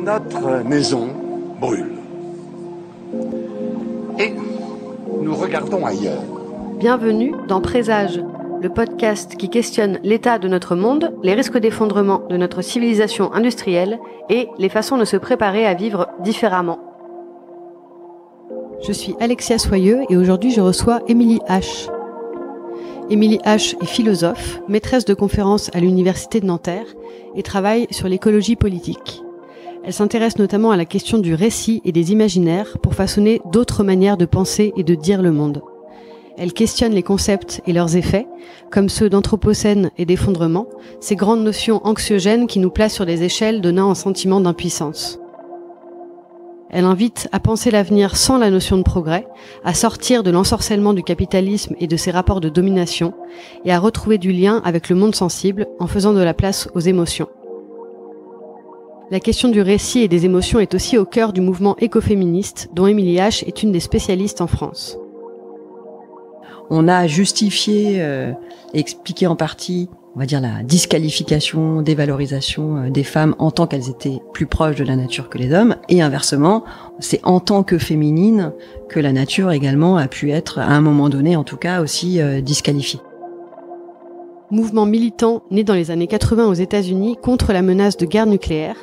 Notre maison brûle. Et nous regardons ailleurs. Bienvenue dans Présage, le podcast qui questionne l'état de notre monde, les risques d'effondrement de notre civilisation industrielle et les façons de se préparer à vivre différemment. Je suis Alexia Soyeux et aujourd'hui je reçois Émilie H. Émilie H est philosophe, maîtresse de conférences à l'Université de Nanterre et travaille sur l'écologie politique. Elle s'intéresse notamment à la question du récit et des imaginaires pour façonner d'autres manières de penser et de dire le monde. Elle questionne les concepts et leurs effets, comme ceux d'anthropocène et d'effondrement, ces grandes notions anxiogènes qui nous placent sur des échelles donnant un sentiment d'impuissance. Elle invite à penser l'avenir sans la notion de progrès, à sortir de l'ensorcellement du capitalisme et de ses rapports de domination, et à retrouver du lien avec le monde sensible en faisant de la place aux émotions. La question du récit et des émotions est aussi au cœur du mouvement écoféministe, dont Émilie H est une des spécialistes en France. On a justifié et expliqué en partie, on va dire, la disqualification, dévalorisation des femmes en tant qu'elles étaient plus proches de la nature que les hommes, et inversement, c'est en tant que féminine que la nature également a pu être, à un moment donné en tout cas, aussi disqualifiée. Mouvement militant né dans les années 80 aux États-Unis contre la menace de guerre nucléaire,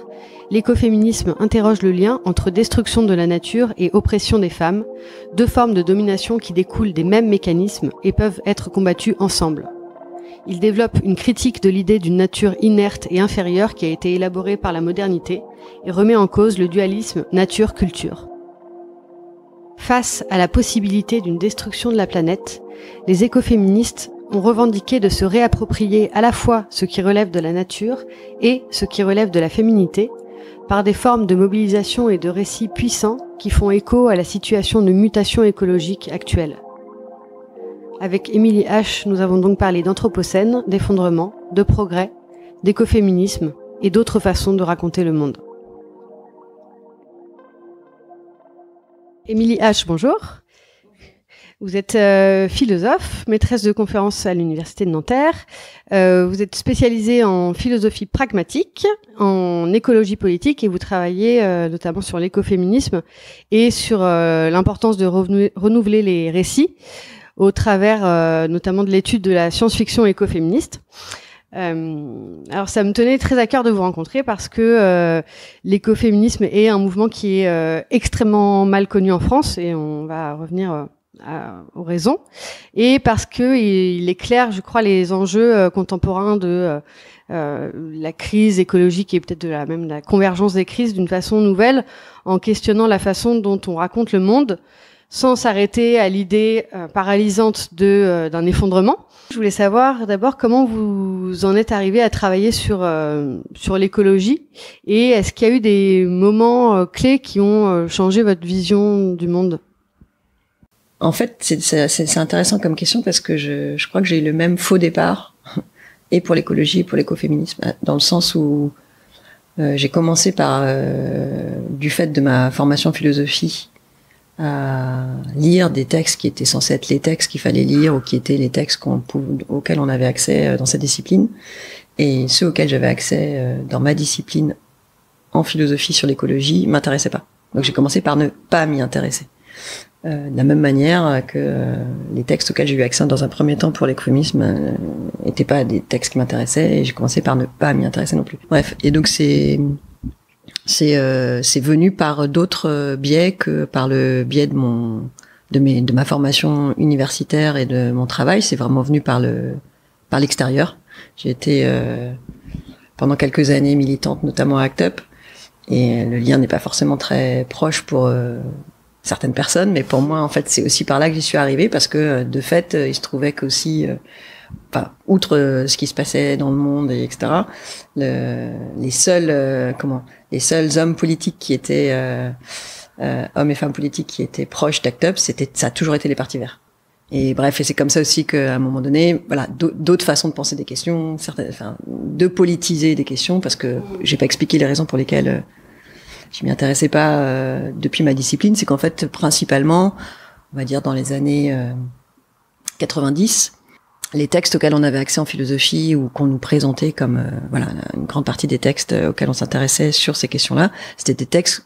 l'écoféminisme interroge le lien entre destruction de la nature et oppression des femmes, deux formes de domination qui découlent des mêmes mécanismes et peuvent être combattues ensemble. Il développe une critique de l'idée d'une nature inerte et inférieure qui a été élaborée par la modernité et remet en cause le dualisme nature-culture. Face à la possibilité d'une destruction de la planète, les écoféministes ont revendiqué de se réapproprier à la fois ce qui relève de la nature et ce qui relève de la féminité, par des formes de mobilisation et de récits puissants qui font écho à la situation de mutation écologique actuelle. Avec Émilie H, nous avons donc parlé d'anthropocène, d'effondrement, de progrès, d'écoféminisme et d'autres façons de raconter le monde. Émilie H, bonjour. Vous êtes philosophe, maîtresse de conférences à l'Université de Nanterre. Vous êtes spécialisée en philosophie pragmatique, en écologie politique et vous travaillez notamment sur l'écoféminisme et sur l'importance de renouveler les récits au travers notamment de l'étude de la science-fiction écoféministe. Alors ça me tenait très à cœur de vous rencontrer parce que l'écoféminisme est un mouvement qui est extrêmement mal connu en France et on va revenir aux raisons, et parce que il éclaire, je crois, les enjeux contemporains de la crise écologique et peut-être même la convergence des crises d'une façon nouvelle, en questionnant la façon dont on raconte le monde, sans s'arrêter à l'idée paralysante d'un effondrement. Je voulais savoir d'abord comment vous en êtes arrivé à travailler sur l'écologie, et est-ce qu'il y a eu des moments clés qui ont changé votre vision du monde ? En fait, c'est intéressant comme question parce que je crois que j'ai eu le même faux départ et pour l'écologie et pour l'écoféminisme, dans le sens où j'ai commencé par, du fait de ma formation en philosophie, à lire des textes qui étaient censés être les textes qu'il fallait lire ou qui étaient les textes auxquels on avait accès dans cette discipline, et ceux auxquels j'avais accès dans ma discipline en philosophie sur l'écologie m'intéressaient pas. Donc j'ai commencé par ne pas m'y intéresser. De la même manière que les textes auxquels j'ai eu accès dans un premier temps pour l'écoféminisme n'étaient pas des textes qui m'intéressaient, et j'ai commencé par ne pas m'y intéresser non plus. Bref, et donc c'est venu par d'autres biais que par le biais de ma formation universitaire et de mon travail. C'est vraiment venu par l'extérieur. J'ai été pendant quelques années militante, notamment à ACT UP, et le lien n'est pas forcément très proche pour certaines personnes, mais pour moi, en fait, c'est aussi par là que j'y suis arrivée, parce que, de fait, il se trouvait qu'aussi, outre ce qui se passait dans le monde, et etc., les seuls hommes politiques qui étaient, hommes et femmes politiques qui étaient proches d'ACT UP, ça a toujours été les partis verts. Et bref, et c'est comme ça aussi qu'à un moment donné, voilà, d'autres façons de penser des questions, de politiser des questions, parce que j'ai pas expliqué les raisons pour lesquelles je m'y intéressais pas depuis ma discipline, c'est qu'en fait, principalement, on va dire dans les années 90, les textes auxquels on avait accès en philosophie ou qu'on nous présentait comme voilà, une grande partie des textes auxquels on s'intéressait sur ces questions-là, c'était des textes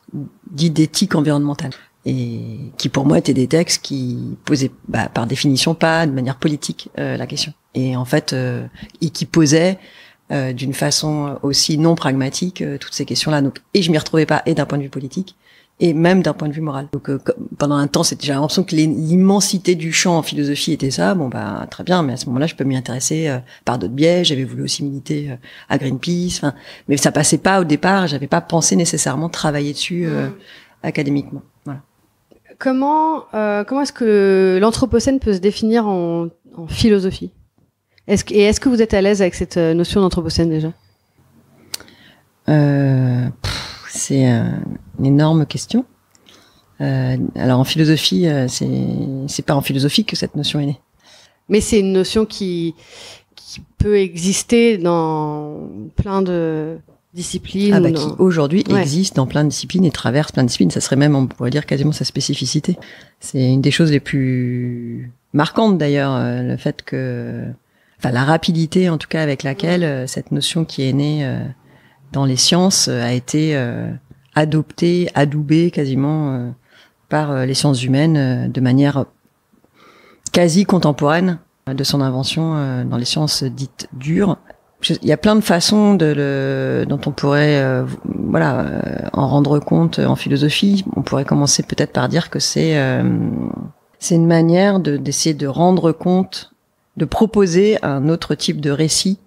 dits d'éthique environnementale et qui pour moi étaient des textes qui posaient par définition pas de manière politique la question et en fait et qui posaient d'une façon aussi non pragmatique toutes ces questions-là. Donc et je m'y retrouvais pas et d'un point de vue politique et même d'un point de vue moral. Donc pendant un temps, j'avais l'impression que l'immensité du champ en philosophie était ça. Bon bah très bien, mais à ce moment-là, je peux m'y intéresser par d'autres biais. J'avais voulu aussi militer à Greenpeace. Enfin, mais ça passait pas au départ. J'avais pas pensé nécessairement travailler dessus académiquement. Voilà. Comment est-ce que l'anthropocène peut se définir en philosophie? Est-ce que vous êtes à l'aise avec cette notion d'anthropocène déjà? C'est une énorme question. Alors en philosophie, c'est pas en philosophie que cette notion est née. Mais c'est une notion qui peut exister dans plein de disciplines. Qui aujourd'hui existe dans plein de disciplines et traverse plein de disciplines. Ça serait même, on pourrait dire, quasiment sa spécificité. C'est une des choses les plus marquantes d'ailleurs, le fait que, enfin la rapidité en tout cas avec laquelle cette notion qui est née dans les sciences a été adoptée, adoubée quasiment par les sciences humaines de manière quasi contemporaine de son invention dans les sciences dites dures. Il y a plein de façons dont on pourrait en rendre compte en philosophie. On pourrait commencer peut-être par dire que c'est une manière d'essayer de rendre compte, de proposer un autre type de récit,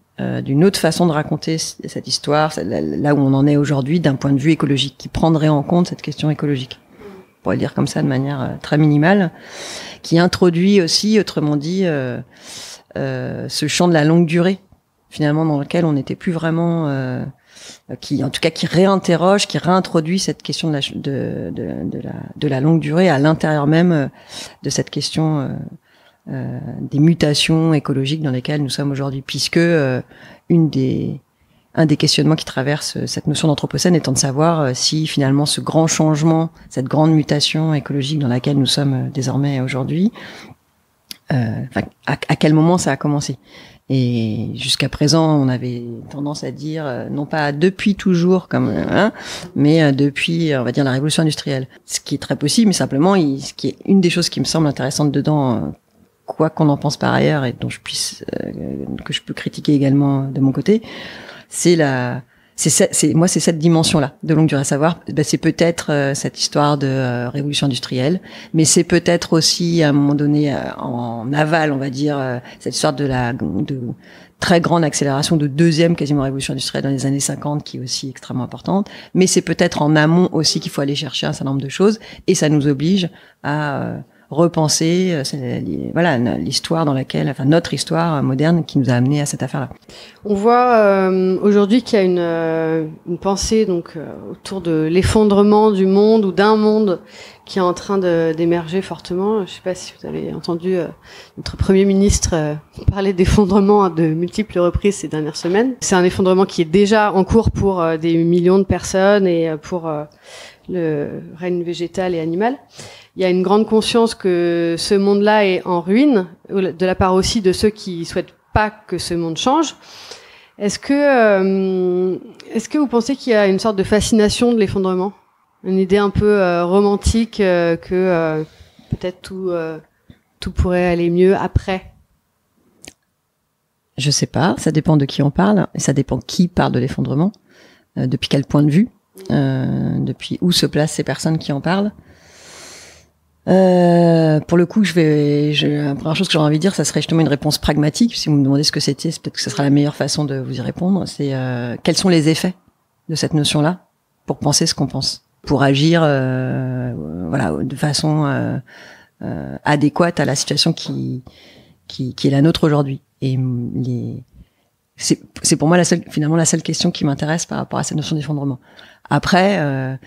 d'une autre façon de raconter cette histoire, là où on en est aujourd'hui d'un point de vue écologique, qui prendrait en compte cette question écologique. On pourrait le dire comme ça de manière très minimale, qui introduit aussi, autrement dit, ce champ de la longue durée, finalement dans lequel on n'était plus vraiment, qui réinterroge, qui réintroduit cette question de la longue durée à l'intérieur même de cette question des mutations écologiques dans lesquelles nous sommes aujourd'hui, puisque un des questionnements qui traverse cette notion d'anthropocène étant de savoir si finalement ce grand changement, cette grande mutation écologique dans laquelle nous sommes désormais aujourd'hui, à quel moment ça a commencé. Et jusqu'à présent, on avait tendance à dire, non pas depuis toujours, mais depuis, on va dire, la révolution industrielle. Ce qui est très possible, mais simplement, ce qui est une des choses qui me semble intéressante dedans, quoi qu'on en pense par ailleurs et dont que je peux critiquer également de mon côté, c'est cette dimension-là de longue durée, à savoir, c'est peut-être cette histoire de révolution industrielle, mais c'est peut-être aussi à un moment donné en aval, on va dire, cette histoire de très grande accélération de deuxième quasiment révolution industrielle dans les années 50 qui est aussi extrêmement importante, mais c'est peut-être en amont aussi qu'il faut aller chercher un certain nombre de choses et ça nous oblige à repenser l'histoire dans laquelle, notre histoire moderne qui nous a amené à cette affaire-là. On voit aujourd'hui qu'il y a une pensée autour de l'effondrement du monde ou d'un monde qui est en train d'émerger fortement. Je ne sais pas si vous avez entendu notre Premier ministre parler d'effondrement à de multiples reprises ces dernières semaines. C'est un effondrement qui est déjà en cours pour des millions de personnes et pour le règne végétal et animal. Il y a une grande conscience que ce monde-là est en ruine, de la part aussi de ceux qui souhaitent pas que ce monde change. Est-ce que vous pensez qu'il y a une sorte de fascination de l'effondrement? Une idée un peu romantique que peut-être tout pourrait aller mieux après? Je sais pas, ça dépend de qui on parle, et ça dépend qui parle de l'effondrement, depuis quel point de vue, depuis où se placent ces personnes qui en parlent. Pour le coup, la première chose que j'aurais envie de dire, ça serait justement une réponse pragmatique. Si vous me demandez ce que c'était, peut-être que ce sera la meilleure façon de vous y répondre. C'est quels sont les effets de cette notion-là pour penser ce qu'on pense, pour agir, de façon adéquate à la situation qui est la nôtre aujourd'hui. Et c'est pour moi la seule question qui m'intéresse par rapport à cette notion d'effondrement. Après,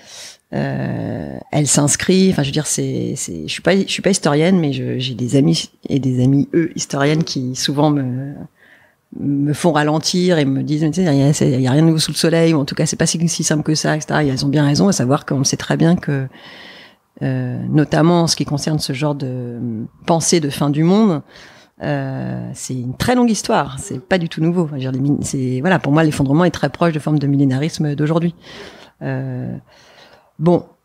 elle s'inscrit, je veux dire, je suis pas historienne, mais j'ai des amis et des amies historiennes qui souvent me font ralentir et me disent, tu sais, il y a rien de nouveau sous le soleil, ou en tout cas c'est pas si simple que ça, etc. Et elles ont bien raison, à savoir qu'on sait très bien que notamment en ce qui concerne ce genre de pensée de fin du monde. C'est une très longue histoire, c'est pas du tout nouveau. Enfin, voilà, pour moi, l'effondrement est très proche de formes de millénarisme d'aujourd'hui.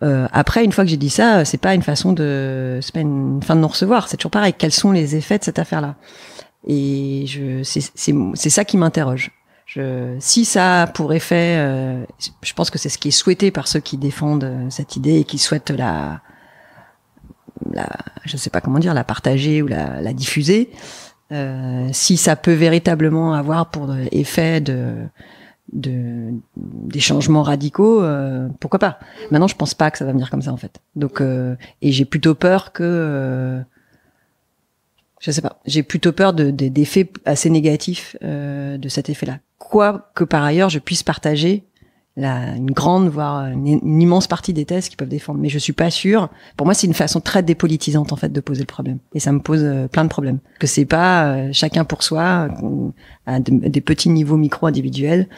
Après, une fois que j'ai dit ça, c'est pas une fin de non-recevoir. C'est toujours pareil. Quels sont les effets de cette affaire-là? Et c'est ça qui m'interroge. Si ça a pour effet, je pense que c'est ce qui est souhaité par ceux qui défendent cette idée et qui souhaitent je sais pas comment dire, la partager ou la diffuser. Si ça peut véritablement avoir pour effet des changements radicaux, pourquoi pas. Maintenant, je pense pas que ça va venir comme ça en fait. Donc, et j'ai plutôt peur que, je sais pas, j'ai plutôt peur d'effets assez négatifs de cet effet-là. Quoique par ailleurs, je puisse partager une grande, voire une immense partie des thèses qu'ils peuvent défendre. Mais je suis pas sûre. Pour moi, c'est une façon très dépolitisante, en fait, de poser le problème. Et ça me pose plein de problèmes. Que c'est pas chacun pour soi, à des petits niveaux micro-individuels,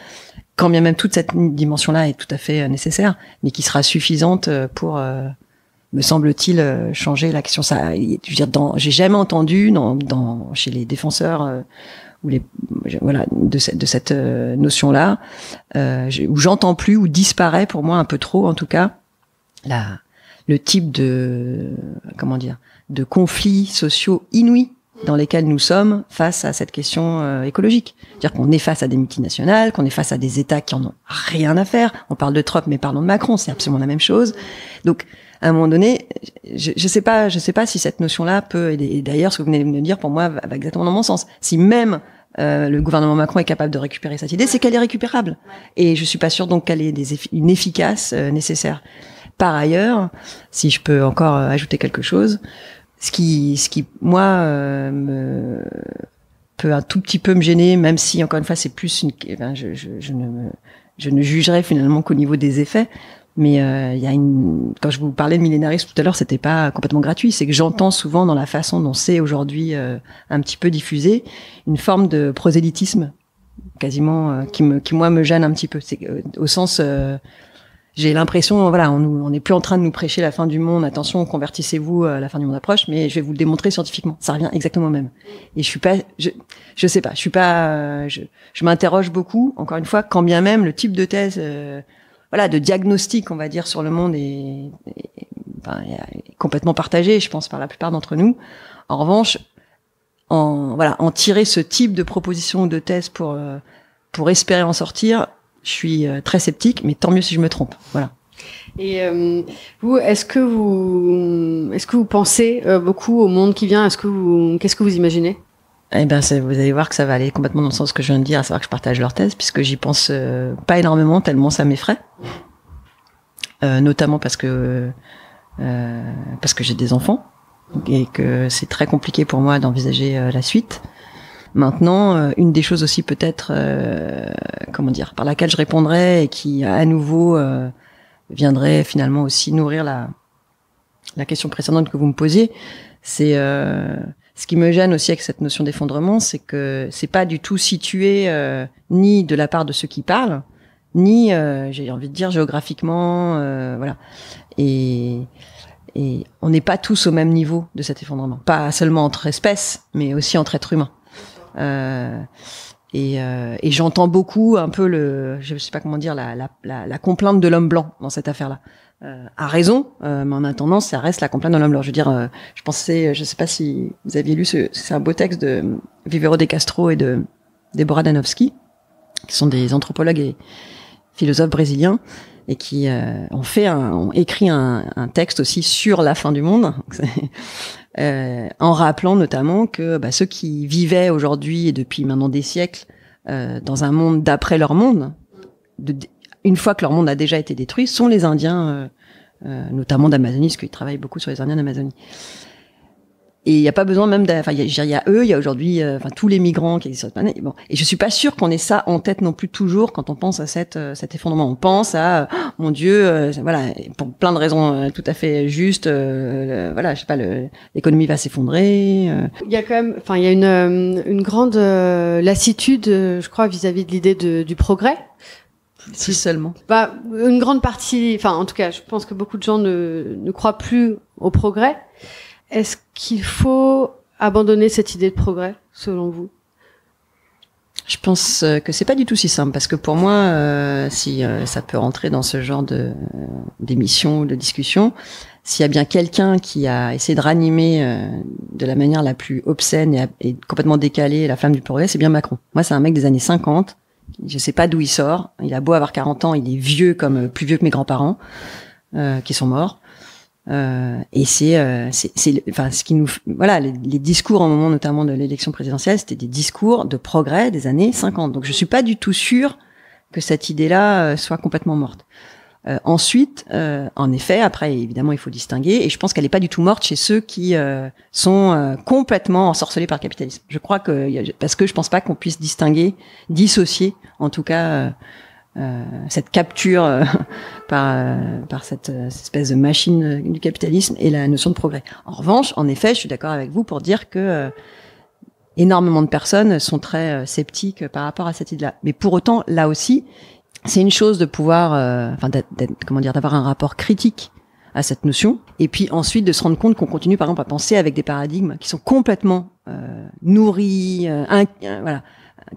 quand bien même toute cette dimension-là est tout à fait nécessaire, mais qui sera suffisante pour, me semble-t-il, changer l'action. Ça, je veux dire, j'ai jamais entendu chez les défenseurs, de cette notion-là, où j'entends plus, où disparaît pour moi un peu trop, en tout cas, le type de conflits sociaux inouïs dans lesquels nous sommes face à cette question écologique. C'est-à-dire qu'on est face à des multinationales, qu'on est face à des États qui en ont rien à faire. On parle de Trump, mais parlons de Macron, c'est absolument la même chose. Donc, à un moment donné, je sais pas si cette notion-là peut, et d'ailleurs, ce que vous venez de me dire, pour moi, va exactement dans mon sens. Si même le gouvernement Macron est capable de récupérer cette idée, c'est qu'elle est récupérable. Et je suis pas sûre donc qu'elle ait une efficace nécessaire. Par ailleurs, si je peux encore ajouter quelque chose, ce qui moi peut un tout petit peu me gêner, même si encore une fois c'est plus je ne jugerai finalement qu'au niveau des effets. Mais quand je vous parlais de millénarisme tout à l'heure, c'était pas complètement gratuit. C'est que j'entends souvent dans la façon dont c'est aujourd'hui un petit peu diffusé une forme de prosélytisme quasiment qui moi me gêne un petit peu. C'est au sens j'ai l'impression, voilà, on n'est plus en train de nous prêcher la fin du monde. Attention, convertissez-vous, la fin du monde approche. Mais je vais vous le démontrer scientifiquement. Ça revient exactement au même. Et je sais pas. Je m'interroge beaucoup. Encore une fois, quand bien même le type de thèse, de diagnostic, on va dire, sur le monde est complètement partagé, je pense, par la plupart d'entre nous. En revanche, en tirer ce type de proposition ou de thèse pour espérer en sortir, je suis très sceptique, mais tant mieux si je me trompe. Voilà. Et vous, est-ce que vous pensez beaucoup au monde qui vient? Qu'est-ce que vous imaginez? Eh ben, vous allez voir que ça va aller complètement dans le sens que je viens de dire, à savoir que je partage leur thèse, puisque j'y pense pas énormément, tellement ça m'effraie. Notamment parce que j'ai des enfants et que c'est très compliqué pour moi d'envisager la suite. Maintenant, une des choses aussi peut-être, par laquelle je répondrais et qui à nouveau viendrait finalement aussi nourrir la question précédente que vous me posiez, c'est ce qui me gêne aussi avec cette notion d'effondrement, c'est que c'est pas du tout situé ni de la part de ceux qui parlent, ni j'ai envie de dire géographiquement, voilà. Et on n'est pas tous au même niveau de cet effondrement, pas seulement entre espèces, mais aussi entre êtres humains. Et j'entends beaucoup un peu je sais pas comment dire, la complainte de l'homme blanc dans cette affaire-là. A raison, mais en attendant, ça reste la complainte de l'homme blanc. Je veux dire, je sais pas si vous aviez lu c'est un beau texte de Vivero de Castro et de Deborah Danowski, qui sont des anthropologues et philosophes brésiliens, et qui ont écrit un texte aussi sur la fin du monde, en rappelant notamment que ceux qui vivaient aujourd'hui et depuis maintenant des siècles dans un monde d'après leur monde, une fois que leur monde a déjà été détruit, sont les Indiens, notamment d'Amazonie, parce qu'ils travaillent beaucoup sur les Indiens d'Amazonie. Et il n'y a pas besoin même il y a eux, il y a aujourd'hui tous les migrants qui existent sur cette planète. Bon, et je suis pas sûre qu'on ait ça en tête non plus toujours quand on pense à cet effondrement. On pense à mon Dieu, pour plein de raisons tout à fait justes. Je sais pas, l'économie va s'effondrer. Il y a quand même, il y a une grande lassitude, je crois, vis-à-vis de l'idée du progrès. Si seulement. Bah, une grande partie, enfin, en tout cas, je pense que beaucoup de gens ne croient plus au progrès. Est-ce qu'il faut abandonner cette idée de progrès, selon vous? Je pense que c'est pas du tout si simple, parce que pour moi, si ça peut rentrer dans ce genre d'émission ou de discussion, s'il y a bien quelqu'un qui a essayé de ranimer de la manière la plus obscène et complètement décalée la flamme du progrès, c'est bien Macron. Moi, c'est un mec des années 50. Je sais pas d'où il sort. Il a beau avoir 40 ans, il est vieux comme plus vieux que mes grands-parents qui sont morts. Et enfin, ce qui nous, voilà, les discours au moment notamment de l'élection présidentielle, c'était des discours de progrès des années 50. Donc, je suis pas du tout sûre que cette idée-là soit complètement morte. Ensuite, en effet, après, évidemment, il faut distinguer, et je pense qu'elle n'est pas du tout morte chez ceux qui sont complètement ensorcelés par le capitalisme. Je crois parce que je pense pas qu'on puisse dissocier, en tout cas, cette capture par cette espèce de machine du capitalisme et la notion de progrès. En revanche, en effet, je suis d'accord avec vous pour dire que énormément de personnes sont très sceptiques par rapport à cette idée-là. Mais pour autant, là aussi, c'est une chose de pouvoir, d'avoir un rapport critique à cette notion, et puis ensuite de se rendre compte qu'on continue, par exemple, à penser avec des paradigmes qui sont complètement nourris,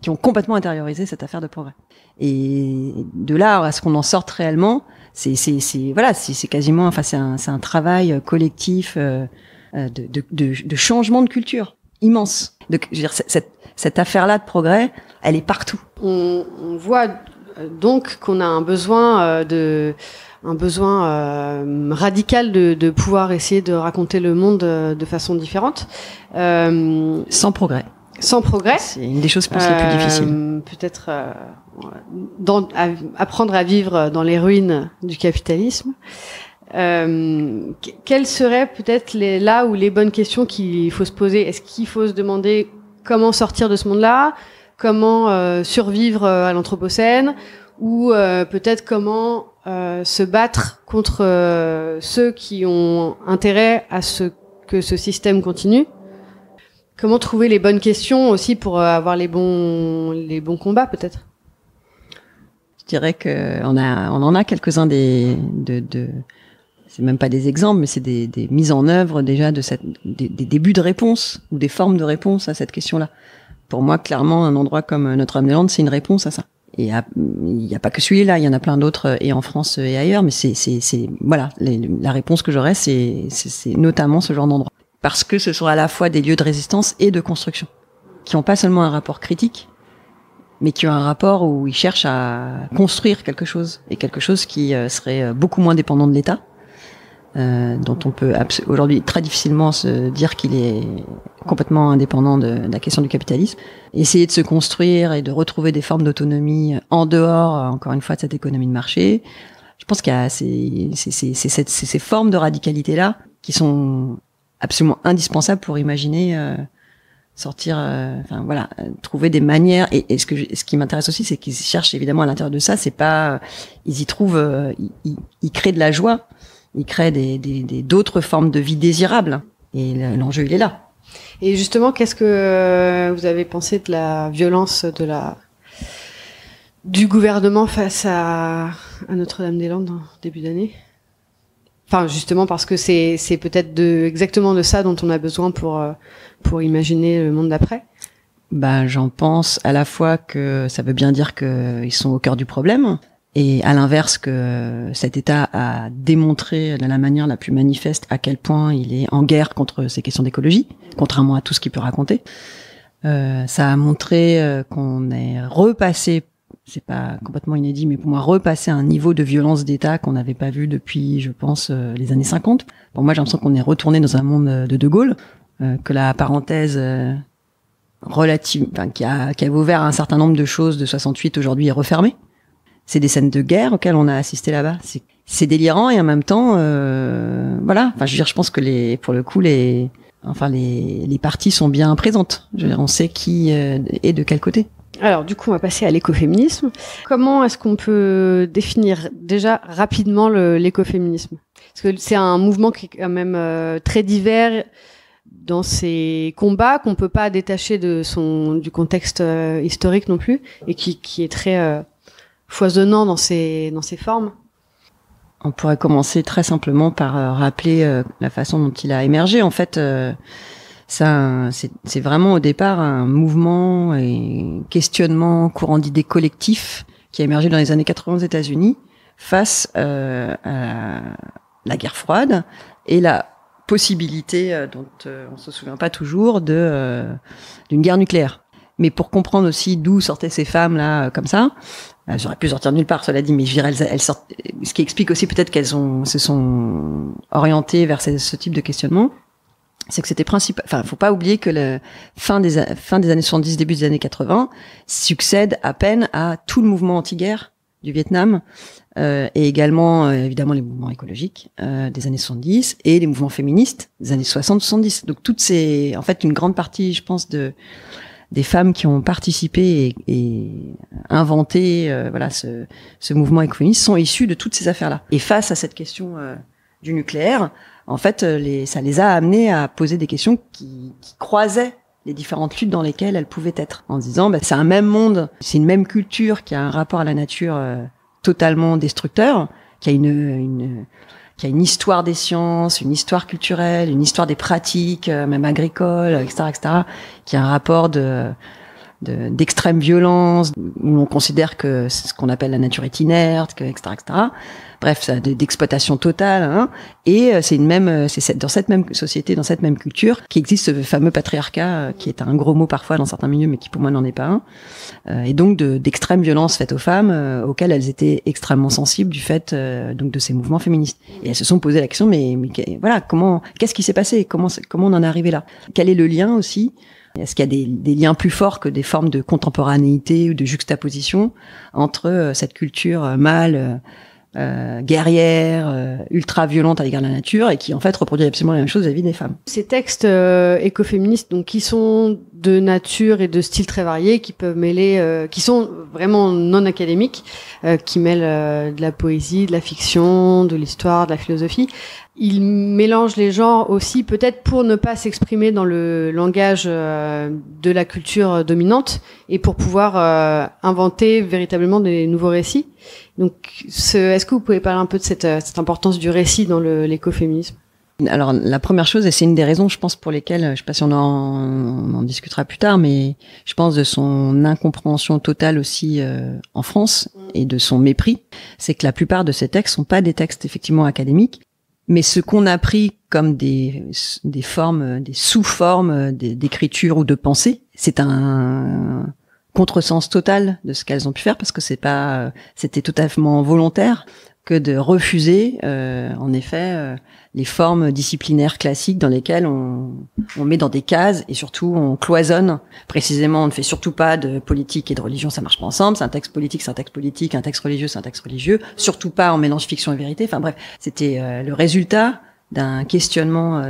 qui ont complètement intériorisé cette affaire de progrès. Et de là à ce qu'on en sorte réellement, c'est quasiment, enfin, c'est un travail collectif de changement de culture immense. Je veux dire, cette affaire-là de progrès, elle est partout. On voit donc qu'on a un besoin radical de pouvoir essayer de raconter le monde de façon différente. Sans progrès. Sans progrès. C'est une des choses, je pense, les plus difficiles. Peut-être apprendre à vivre dans les ruines du capitalisme. Quelles seraient peut-être là où les bonnes questions qu'il faut se poser? Est-ce qu'il faut se demander comment sortir de ce monde-là? Comment survivre à l'Anthropocène, ou peut-être comment se battre contre ceux qui ont intérêt à ce que ce système continue. Comment trouver les bonnes questions aussi pour avoir les bons combats, peut-être? Je dirais que on en a quelques-uns c'est même pas des exemples, mais c'est des mises en œuvre déjà des débuts de réponse ou des formes de réponse à cette question-là. Pour moi, clairement, un endroit comme Notre-Dame-des-Landes, c'est une réponse à ça. Et il n'y a pas que celui-là, il y en a plein d'autres, et en France et ailleurs, mais voilà, la réponse que j'aurais, c'est notamment ce genre d'endroit. Parce que ce sont à la fois des lieux de résistance et de construction, qui n'ont pas seulement un rapport critique, mais qui ont un rapport où ils cherchent à construire quelque chose, et quelque chose qui serait beaucoup moins dépendant de l'État, dont on peut aujourd'hui très difficilement se dire qu'il est complètement indépendant de la question du capitalisme. Essayer de se construire et de retrouver des formes d'autonomie en dehors, encore une fois, de cette économie de marché. Je pense qu'il y a ces formes de radicalité-là qui sont absolument indispensables pour imaginer sortir, trouver des manières. Et ce qui m'intéresse aussi, c'est qu'ils cherchent évidemment à l'intérieur de ça. C'est pas, ils y trouvent, ils créent de la joie. Il crée d'autres formes de vie désirables. Et l'enjeu, il est là. Et justement, qu'est-ce que vous avez pensé de la violence du gouvernement face à Notre-Dame-des-Landes en début d'année? Enfin, justement, parce que c'est peut-être exactement de ça dont on a besoin pour imaginer le monde d'après. J'en pense à la fois que ça veut bien dire qu'ils sont au cœur du problème, et à l'inverse que cet État a démontré de la manière la plus manifeste à quel point il est en guerre contre ces questions d'écologie, contrairement à tout ce qu'il peut raconter. Ça a montré qu'on est repassé, c'est pas complètement inédit, mais pour moi repassé à un niveau de violence d'État qu'on n'avait pas vu depuis, je pense, les années 50. Pour moi, j'ai l'impression qu'on est retourné dans un monde de Gaulle, que la parenthèse relative, qui avait ouvert un certain nombre de choses de 68 aujourd'hui est refermée. C'est des scènes de guerre auxquelles on a assisté là-bas. C'est délirant, et en même temps, voilà. Enfin, je veux dire, je pense que pour le coup, les parties sont bien présentes. Je veux dire, on sait qui est de quel côté. Alors, du coup, on va passer à l'écoféminisme. Comment est-ce qu'on peut définir déjà rapidement l'écoféminisme? Parce que c'est un mouvement qui est quand même très divers dans ses combats, qu'on peut pas détacher du contexte historique non plus, et qui est très foisonnant dans ses formes. On pourrait commencer très simplement par rappeler la façon dont il a émergé. En fait, c'est vraiment au départ un mouvement et questionnement, courant d'idées collectif qui a émergé dans les années 80 aux États-Unis face à la guerre froide et la possibilité dont on se souvient pas toujours d'une guerre nucléaire. Mais pour comprendre aussi d'où sortaient ces femmes là comme ça, j'aurais pu sortir nulle part, cela dit, mais je dirais elles sortent, ce qui explique aussi peut-être qu'elles se sont orientées vers ce type de questionnement. C'est que c'était principal. Enfin, faut pas oublier que la fin des années 70, début des années 80 succède à peine à tout le mouvement anti-guerre du Vietnam et également évidemment les mouvements écologiques des années 70 et les mouvements féministes des années 60-70. Donc toutes ces, en fait, une grande partie, je pense, des femmes qui ont participé et inventé voilà ce mouvement écoféministe sont issues de toutes ces affaires-là. Et face à cette question du nucléaire, en fait, ça les a amenées à poser des questions qui croisaient les différentes luttes dans lesquelles elles pouvaient être, en se disant c'est un même monde, c'est une même culture qui a un rapport à la nature totalement destructeur, qui a une histoire des sciences, une histoire culturelle, une histoire des pratiques, même agricoles, etc., qui a un rapport d'extrême violence, où on considère que c'est ce qu'on appelle la nature est inerte, etc., etc. Bref, d'exploitation totale, hein. Et c'est dans cette même société, dans cette même culture, qui existe ce fameux patriarcat, qui est un gros mot parfois dans certains milieux, mais qui pour moi n'en est pas un. Et donc d'extrême violence faite aux femmes, auxquelles elles étaient extrêmement sensibles du fait donc de ces mouvements féministes. Et elles se sont posé la question, mais voilà, qu'est-ce qui s'est passé, comment on en est arrivé là? Quel est le lien aussi? Est-ce qu'il y a des liens plus forts que des formes de contemporanéité ou de juxtaposition entre cette culture mâle, guerrière, ultra violente à l'égard de la nature et qui en fait reproduit absolument la même chose vis-à-vis des femmes. Ces textes écoféministes, donc qui sont de nature et de style très variés, qui peuvent mêler, qui sont vraiment non académiques, qui mêlent de la poésie, de la fiction, de l'histoire, de la philosophie. Ils mélangent les genres aussi, peut-être pour ne pas s'exprimer dans le langage de la culture dominante et pour pouvoir inventer véritablement des nouveaux récits. Donc, est-ce que vous pouvez parler un peu de cette importance du récit dans l'écoféminisme? Alors, la première chose, et c'est une des raisons, je pense, pour lesquelles, je sais pas si on en discutera plus tard, mais je pense de son incompréhension totale aussi en France et de son mépris, c'est que la plupart de ces textes sont pas des textes effectivement académiques, mais ce qu'on a pris comme des formes, des sous-formes d'écriture ou de pensée, c'est un contresens total de ce qu'elles ont pu faire, parce que c'était totalement volontaire que de refuser, en effet, les formes disciplinaires classiques dans lesquelles on met dans des cases et surtout on cloisonne. Précisément, on ne fait surtout pas de politique et de religion, ça marche pas ensemble. C'est un texte politique, c'est un texte politique, un texte religieux, c'est un texte religieux. Surtout pas en mélange fiction et vérité. Enfin bref, c'était le résultat d'un questionnement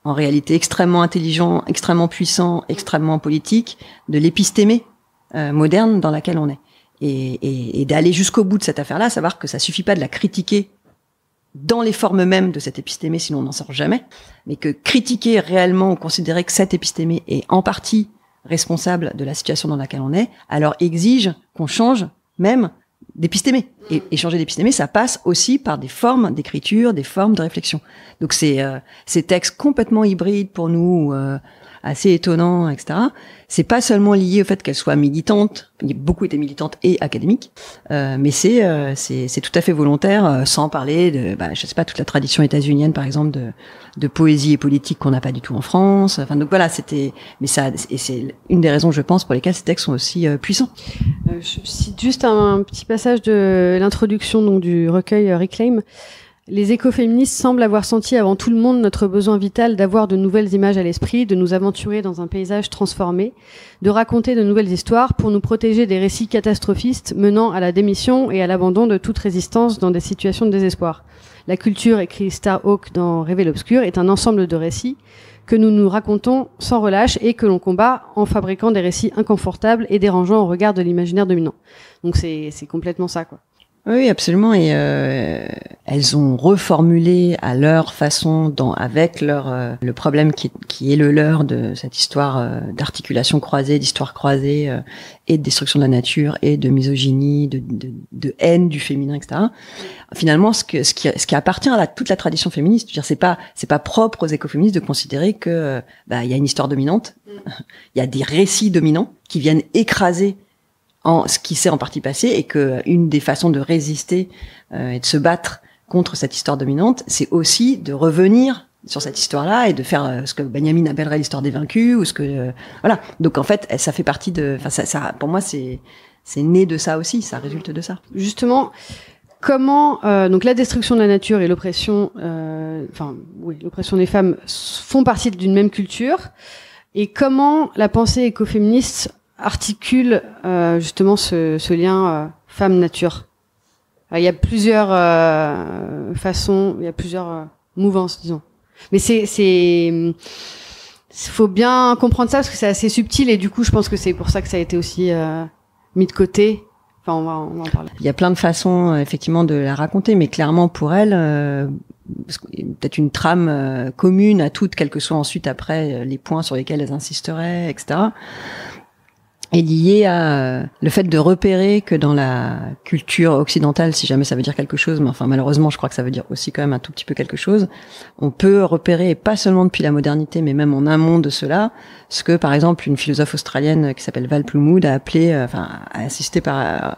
en réalité extrêmement intelligent, extrêmement puissant, extrêmement politique de l'épistémé moderne dans laquelle on est. Et d'aller jusqu'au bout de cette affaire-là, savoir que ça suffit pas de la critiquer dans les formes mêmes de cette épistémée, sinon on n'en sort jamais, mais que critiquer réellement ou considérer que cette épistémée est en partie responsable de la situation dans laquelle on est, alors exige qu'on change même d'épistémée. Et changer d'épistémée, ça passe aussi par des formes d'écriture, des formes de réflexion. Donc ces textes complètement hybrides pour nous, assez étonnants, etc. C'est pas seulement lié au fait qu'elle soit militante, beaucoup étaient militantes et académiques, mais c'est tout à fait volontaire, sans parler de, je sais pas, toute la tradition états-unienne par exemple de poésie et politique qu'on n'a pas du tout en France. Enfin donc voilà, c'est une des raisons, je pense, pour lesquelles ces textes sont aussi puissants. Je cite juste un petit passage de l'introduction donc du recueil Reclaim. Les écoféministes semblent avoir senti avant tout le monde notre besoin vital d'avoir de nouvelles images à l'esprit, de nous aventurer dans un paysage transformé, de raconter de nouvelles histoires pour nous protéger des récits catastrophistes menant à la démission et à l'abandon de toute résistance dans des situations de désespoir. La culture, écrit Starhawk dans Rêver l'obscur, est un ensemble de récits que nous nous racontons sans relâche et que l'on combat en fabriquant des récits inconfortables et dérangeants au regard de l'imaginaire dominant. Donc c'est complètement ça, quoi. Oui, absolument. Et elles ont reformulé à leur façon, avec leur le problème qui est le leur de cette histoire d'articulation croisée, d'histoire croisée et de destruction de la nature et de misogynie, de haine du féminin, etc. Finalement, ce qui appartient à toute la tradition féministe, je veux dire, c'est pas propre aux écoféministes de considérer que il y a une histoire dominante, il y a des récits dominants qui viennent écraser ce qui s'est en partie passé, et que une des façons de résister et de se battre contre cette histoire dominante, c'est aussi de revenir sur cette histoire-là et de faire ce que Benjamin appellerait l'histoire des vaincus, ou ce que voilà. Donc en fait, ça fait partie de. Enfin, ça pour moi, c'est né de ça aussi. Ça résulte de ça. Justement, comment donc la destruction de la nature et l'oppression, l'oppression des femmes font partie d'une même culture, et comment la pensée écoféministe articule justement ce lien femme-nature. Il y a plusieurs façons, il y a plusieurs mouvances, disons. Mais faut bien comprendre ça parce que c'est assez subtil, et du coup, je pense que c'est pour ça que ça a été aussi mis de côté. Enfin, on va en parler. Il y a plein de façons, effectivement, de la raconter, mais clairement pour elle, peut-être une trame commune à toutes, quels que soient ensuite après les points sur lesquels elles insisteraient, etc. est lié à le fait de repérer que dans la culture occidentale, si jamais ça veut dire quelque chose, mais enfin malheureusement je crois que ça veut dire aussi quand même un tout petit peu quelque chose, on peut repérer, et pas seulement depuis la modernité, mais même en amont de cela, ce que par exemple une philosophe australienne qui s'appelle Val Plumwood a appelé, a insisté à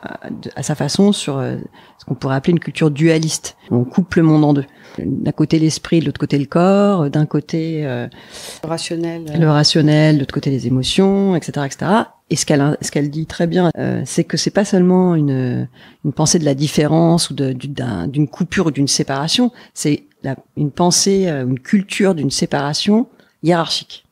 sa façon sur ce qu'on pourrait appeler une culture dualiste. On coupe le monde en deux. D'un côté l'esprit, de l'autre côté le corps, d'un côté le rationnel, de l'autre côté les émotions, etc., etc. Et ce qu'elle dit très bien, c'est que c'est pas seulement une pensée de la différence ou d'une coupure ou d'une séparation, c'est une pensée, une culture d'une séparation hiérarchique.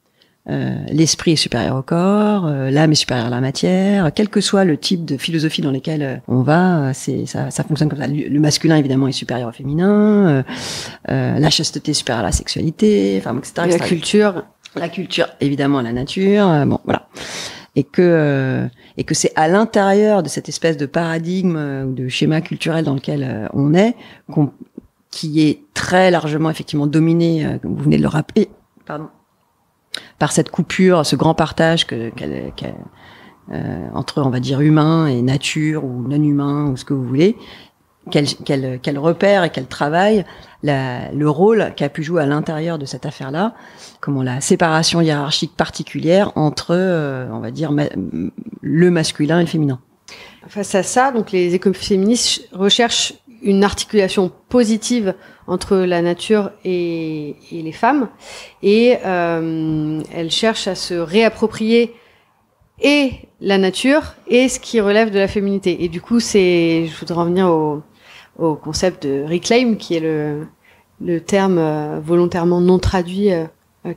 L'esprit est supérieur au corps, l'âme est supérieure à la matière, quel que soit le type de philosophie dans lesquelles on va, ça fonctionne comme ça. Le masculin évidemment est supérieur au féminin, la chasteté est supérieure à la sexualité, enfin etc. La culture évidemment à la nature, bon voilà. Et que c'est à l'intérieur de cette espèce de paradigme ou de schéma culturel dans lequel on est, qui est très largement effectivement dominé, comme vous venez de le rappeler, par cette coupure, ce grand partage entre, on va dire, humain et nature, ou non-humain, ou ce que vous voulez, qu'elle repère et qu'elle travaille le rôle qu'a pu jouer à l'intérieur de cette affaire-là, comment la séparation hiérarchique particulière entre, on va dire, le masculin et le féminin. Face à ça, donc les écoféministes recherchent une articulation positive entre la nature et les femmes, et elles cherchent à se réapproprier et la nature et ce qui relève de la féminité. Et du coup, je voudrais revenir au concept de reclaim, qui est le terme volontairement non traduit,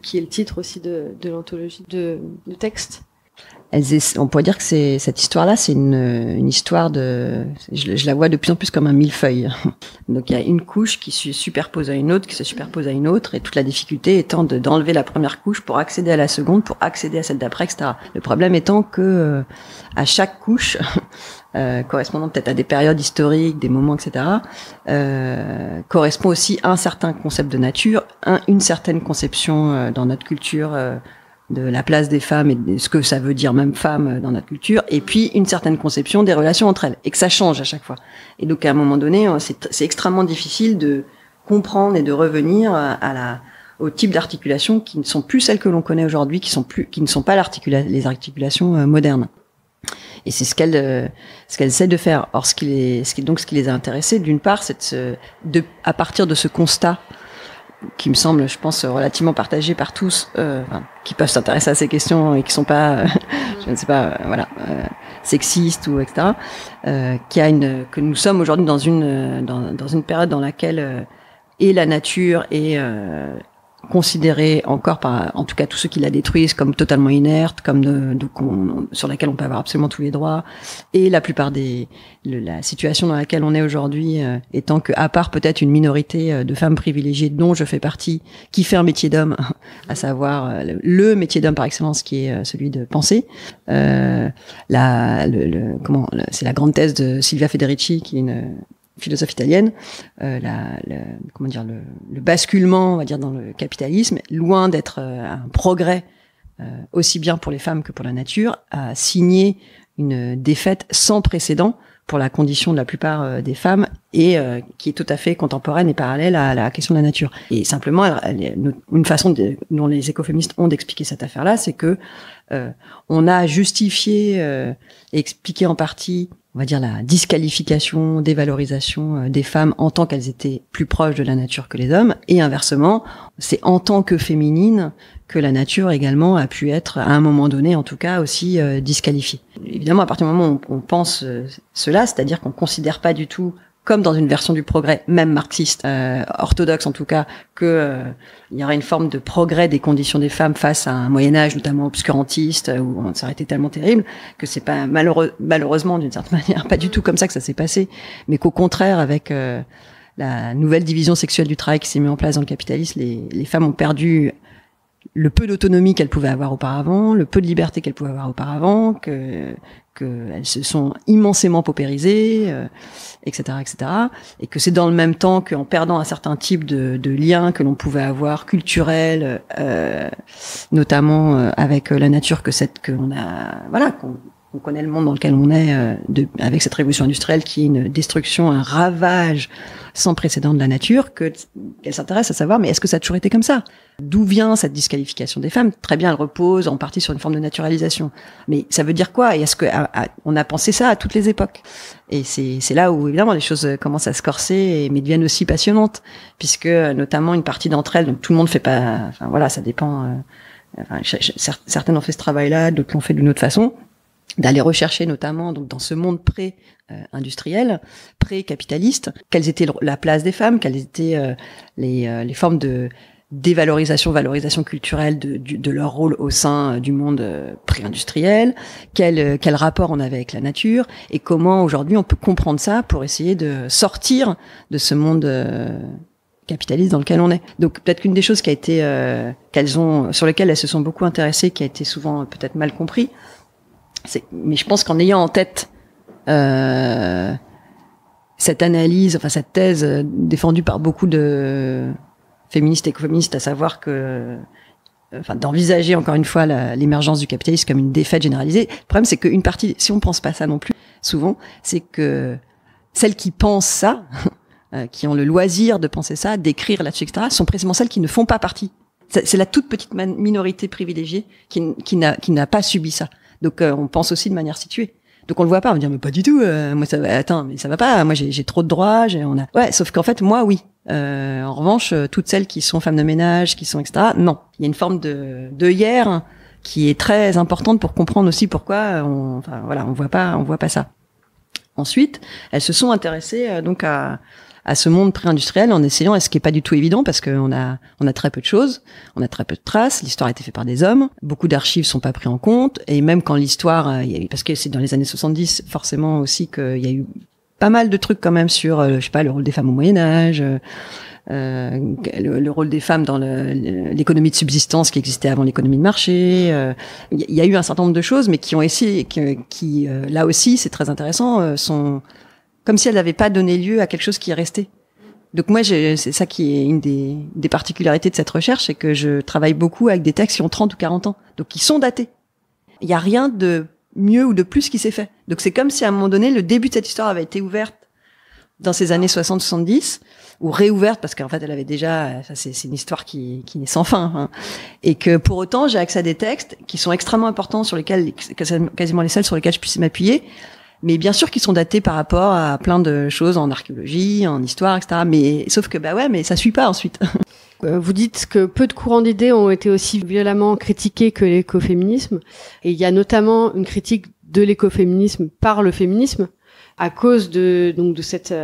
qui est le titre aussi de l'anthologie de textes. On pourrait dire que cette histoire-là, c'est une histoire je la vois de plus en plus comme un millefeuille. Donc il y a une couche qui se superpose à une autre, qui se superpose à une autre, et toute la difficulté étant d'enlever la première couche pour accéder à la seconde, pour accéder à celle d'après, etc. Le problème étant que à chaque couche, correspondant peut-être à des périodes historiques, des moments, etc., correspond aussi à un certain concept de nature, une certaine conception dans notre culture de la place des femmes et de ce que ça veut dire même femme dans notre culture, et puis une certaine conception des relations entre elles, et que ça change à chaque fois. Et donc à un moment donné, c'est extrêmement difficile de comprendre et de revenir au type d'articulations qui ne sont plus celles que l'on connaît aujourd'hui, qui ne sont pas les articulations modernes. Et c'est ce qu'elle essaie de faire. Or, ce qui les a intéressés, d'une part, c'est à partir de ce constat qui me semble, je pense, relativement partagé par tous, qui peuvent s'intéresser à ces questions et qui sont pas, je ne sais pas, sexistes ou etc. Que nous sommes aujourd'hui dans une période dans laquelle et la nature et considérée encore par, en tout cas tous ceux qui la détruisent, comme totalement inerte, comme sur laquelle on peut avoir absolument tous les droits. Et la plupart la situation dans laquelle on est aujourd'hui, étant que, à part peut-être une minorité de femmes privilégiées dont je fais partie, qui fait un métier d'homme, à savoir le métier d'homme par excellence, qui est celui de penser. C'est la grande thèse de Silvia Federici, qui est une philosophe italienne, le basculement, on va dire, dans le capitalisme, loin d'être un progrès aussi bien pour les femmes que pour la nature, a signé une défaite sans précédent pour la condition de la plupart des femmes et qui est tout à fait contemporaine et parallèle à la question de la nature. Et simplement, une façon dont les écoféministes ont d'expliquer cette affaire-là, c'est que on a justifié et expliqué en partie, on va dire, la disqualification, dévalorisation des femmes en tant qu'elles étaient plus proches de la nature que les hommes, et inversement, c'est en tant que féminine que la nature également a pu être, à un moment donné en tout cas, aussi disqualifiée. Évidemment, à partir du moment où on pense cela, c'est-à-dire qu'on considère pas du tout, comme dans une version du progrès, même marxiste, orthodoxe en tout cas, que il y aurait une forme de progrès des conditions des femmes face à un Moyen-Âge, notamment obscurantiste, où ça aurait été tellement terrible, que c'est pas malheureusement, d'une certaine manière, pas du tout comme ça que ça s'est passé, mais qu'au contraire, avec la nouvelle division sexuelle du travail qui s'est mise en place dans le capitalisme, les femmes ont perdu le peu d'autonomie qu'elles pouvaient avoir auparavant, le peu de liberté qu'elles pouvaient avoir auparavant, qu'elles se sont immensément paupérisées, etc., et que c'est dans le même temps qu'en perdant un certain type de liens que l'on pouvait avoir culturels, notamment avec la nature, qu'on connaît le monde dans lequel on est, avec cette révolution industrielle qui est une destruction, un ravage sans précédent de la nature, qu'elle s'intéresse à savoir, mais est-ce que ça a toujours été comme ça? D'où vient cette disqualification des femmes? Très bien, elle repose en partie sur une forme de naturalisation. Mais ça veut dire quoi? Et est-ce que on a pensé ça à toutes les époques? Et c'est là où, évidemment, les choses commencent à se corser, mais deviennent aussi passionnantes, puisque, notamment, une partie d'entre elles, donc tout le monde fait pas, enfin voilà, ça dépend, certaines ont fait ce travail-là, d'autres l'ont fait d'une autre façon, d'aller rechercher notamment donc dans ce monde pré-industriel, pré-capitaliste, quelles étaient la place des femmes, quelles étaient les formes de dévalorisation, valorisation culturelle de leur rôle au sein du monde pré-industriel, quel rapport on avait avec la nature, et comment aujourd'hui on peut comprendre ça pour essayer de sortir de ce monde capitaliste dans lequel on est. Donc peut-être qu'une des choses qui a été sur lesquelles elles se sont beaucoup intéressées, qui a été souvent peut-être mal compris, mais je pense qu'en ayant en tête cette analyse, enfin cette thèse défendue par beaucoup de féministes et écoféministes, à savoir que, d'envisager encore une fois l'émergence du capitalisme comme une défaite généralisée. Le problème, c'est qu'une partie, si on pense pas ça non plus, souvent, c'est que celles qui pensent ça, qui ont le loisir de penser ça, d'écrire là-dessus, etc., sont précisément celles qui ne font pas partie. C'est la toute petite minorité privilégiée qui n'a pas subi ça. Donc on pense aussi de manière située. Donc on le voit pas, on va dire mais pas du tout. Moi mais ça va pas. Moi j'ai trop de droits. Ouais, sauf qu'en fait moi oui. En revanche, toutes celles qui sont femmes de ménage, qui sont etc. Non, il y a une forme de hier qui est très importante pour comprendre aussi pourquoi on voit pas ça. Ensuite, elles se sont intéressées donc à ce monde pré-industriel en essayant, et ce qui est pas du tout évident parce qu'on a très peu de choses, on a très peu de traces, l'histoire a été faite par des hommes, beaucoup d'archives sont pas pris en compte, et même quand l'histoire, parce que c'est dans les années 70 forcément aussi qu'il y a eu pas mal de trucs quand même sur, le rôle des femmes au Moyen-Âge, le rôle des femmes dans l'économie de subsistance qui existait avant l'économie de marché. Il y a eu un certain nombre de choses, mais qui ont essayé, qui là aussi, c'est très intéressant, sont comme si elles n'avaient pas donné lieu à quelque chose qui est resté. Donc moi, c'est ça qui est une des particularités de cette recherche, c'est que je travaille beaucoup avec des textes qui ont 30 ou 40 ans, donc qui sont datés. Il n'y a rien de mieux ou de plus qui s'est fait. Donc c'est comme si à un moment donné, le début de cette histoire avait été ouverte dans ces années 60-70, ou réouverte, parce qu'en fait, elle avait déjà, c'est une histoire qui est sans fin, hein. Et que pour autant, j'ai accès à des textes qui sont extrêmement importants, sur lesquels, quasiment les seuls sur lesquels je puisse m'appuyer, mais bien sûr qu'ils sont datés par rapport à plein de choses en archéologie, en histoire, etc. Mais sauf que mais ça suit pas ensuite. Vous dites que peu de courants d'idées ont été aussi violemment critiqués que l'écoféminisme, et il y a notamment une critique de l'écoféminisme par le féminisme à cause de cette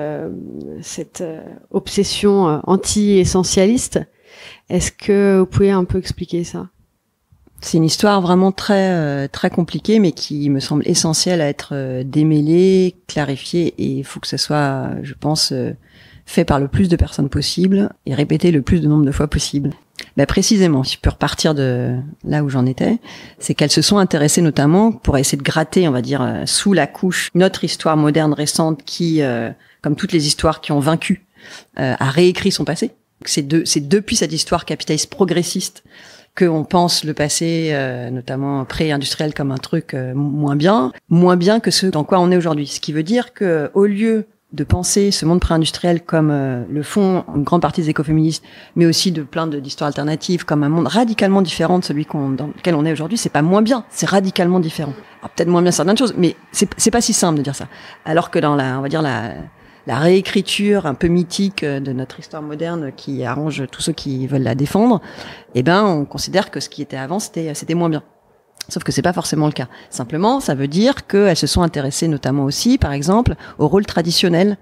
obsession anti-essentialiste. Est-ce que vous pouvez un peu expliquer ça? C'est une histoire vraiment très très compliquée, mais qui me semble essentielle à être démêlée, clarifiée, et il faut que ce soit, je pense, fait par le plus de personnes possible et répété le plus de nombre de fois possible. Précisément, si je peux repartir de là où j'en étais, c'est qu'elles se sont intéressées notamment pour essayer de gratter, on va dire, sous la couche, notre histoire moderne récente qui, comme toutes les histoires qui ont vaincu, a réécrit son passé. C'est depuis cette histoire capitaliste progressiste qu'on pense le passé, notamment pré-industriel, comme un truc moins bien que ce dans quoi on est aujourd'hui. Ce qui veut dire que, au lieu de penser ce monde pré-industriel comme le font une grande partie des écoféministes, mais aussi de plein d'histoires alternatives, comme un monde radicalement différent de celui dans lequel on est aujourd'hui, c'est pas moins bien, c'est radicalement différent. Alors, peut-être moins bien certaines choses, mais c'est pas si simple de dire ça. Alors que dans on va dire la réécriture un peu mythique de notre histoire moderne qui arrange tous ceux qui veulent la défendre, on considère que ce qui était avant, c'était moins bien. Sauf que c'est pas forcément le cas. Simplement, ça veut dire qu'elles se sont intéressées notamment aussi, par exemple, au rôle traditionnel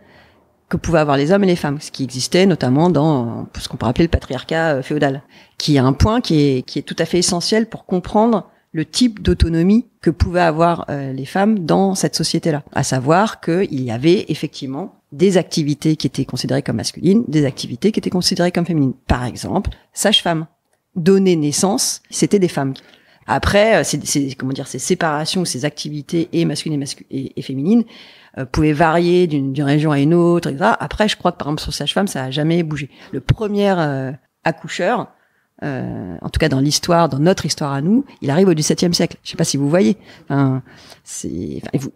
que pouvaient avoir les hommes et les femmes, ce qui existait notamment dans ce qu'on pourrait appeler le patriarcat féodal, qui est un point qui est tout à fait essentiel pour comprendre le type d'autonomie que pouvaient avoir les femmes dans cette société-là. À savoir qu'il y avait effectivement des activités qui étaient considérées comme masculines, des activités qui étaient considérées comme féminines. Par exemple, sage-femme. Donner naissance, c'était des femmes. Après, ces séparations, ces activités et masculines et féminines pouvaient varier d'une région à une autre, etc. Après, je crois que par exemple sur sage-femme, ça a jamais bougé. Le premier accoucheur, en tout cas dans notre histoire à nous, il arrive au XVIIe siècle. Je sais pas si vous voyez.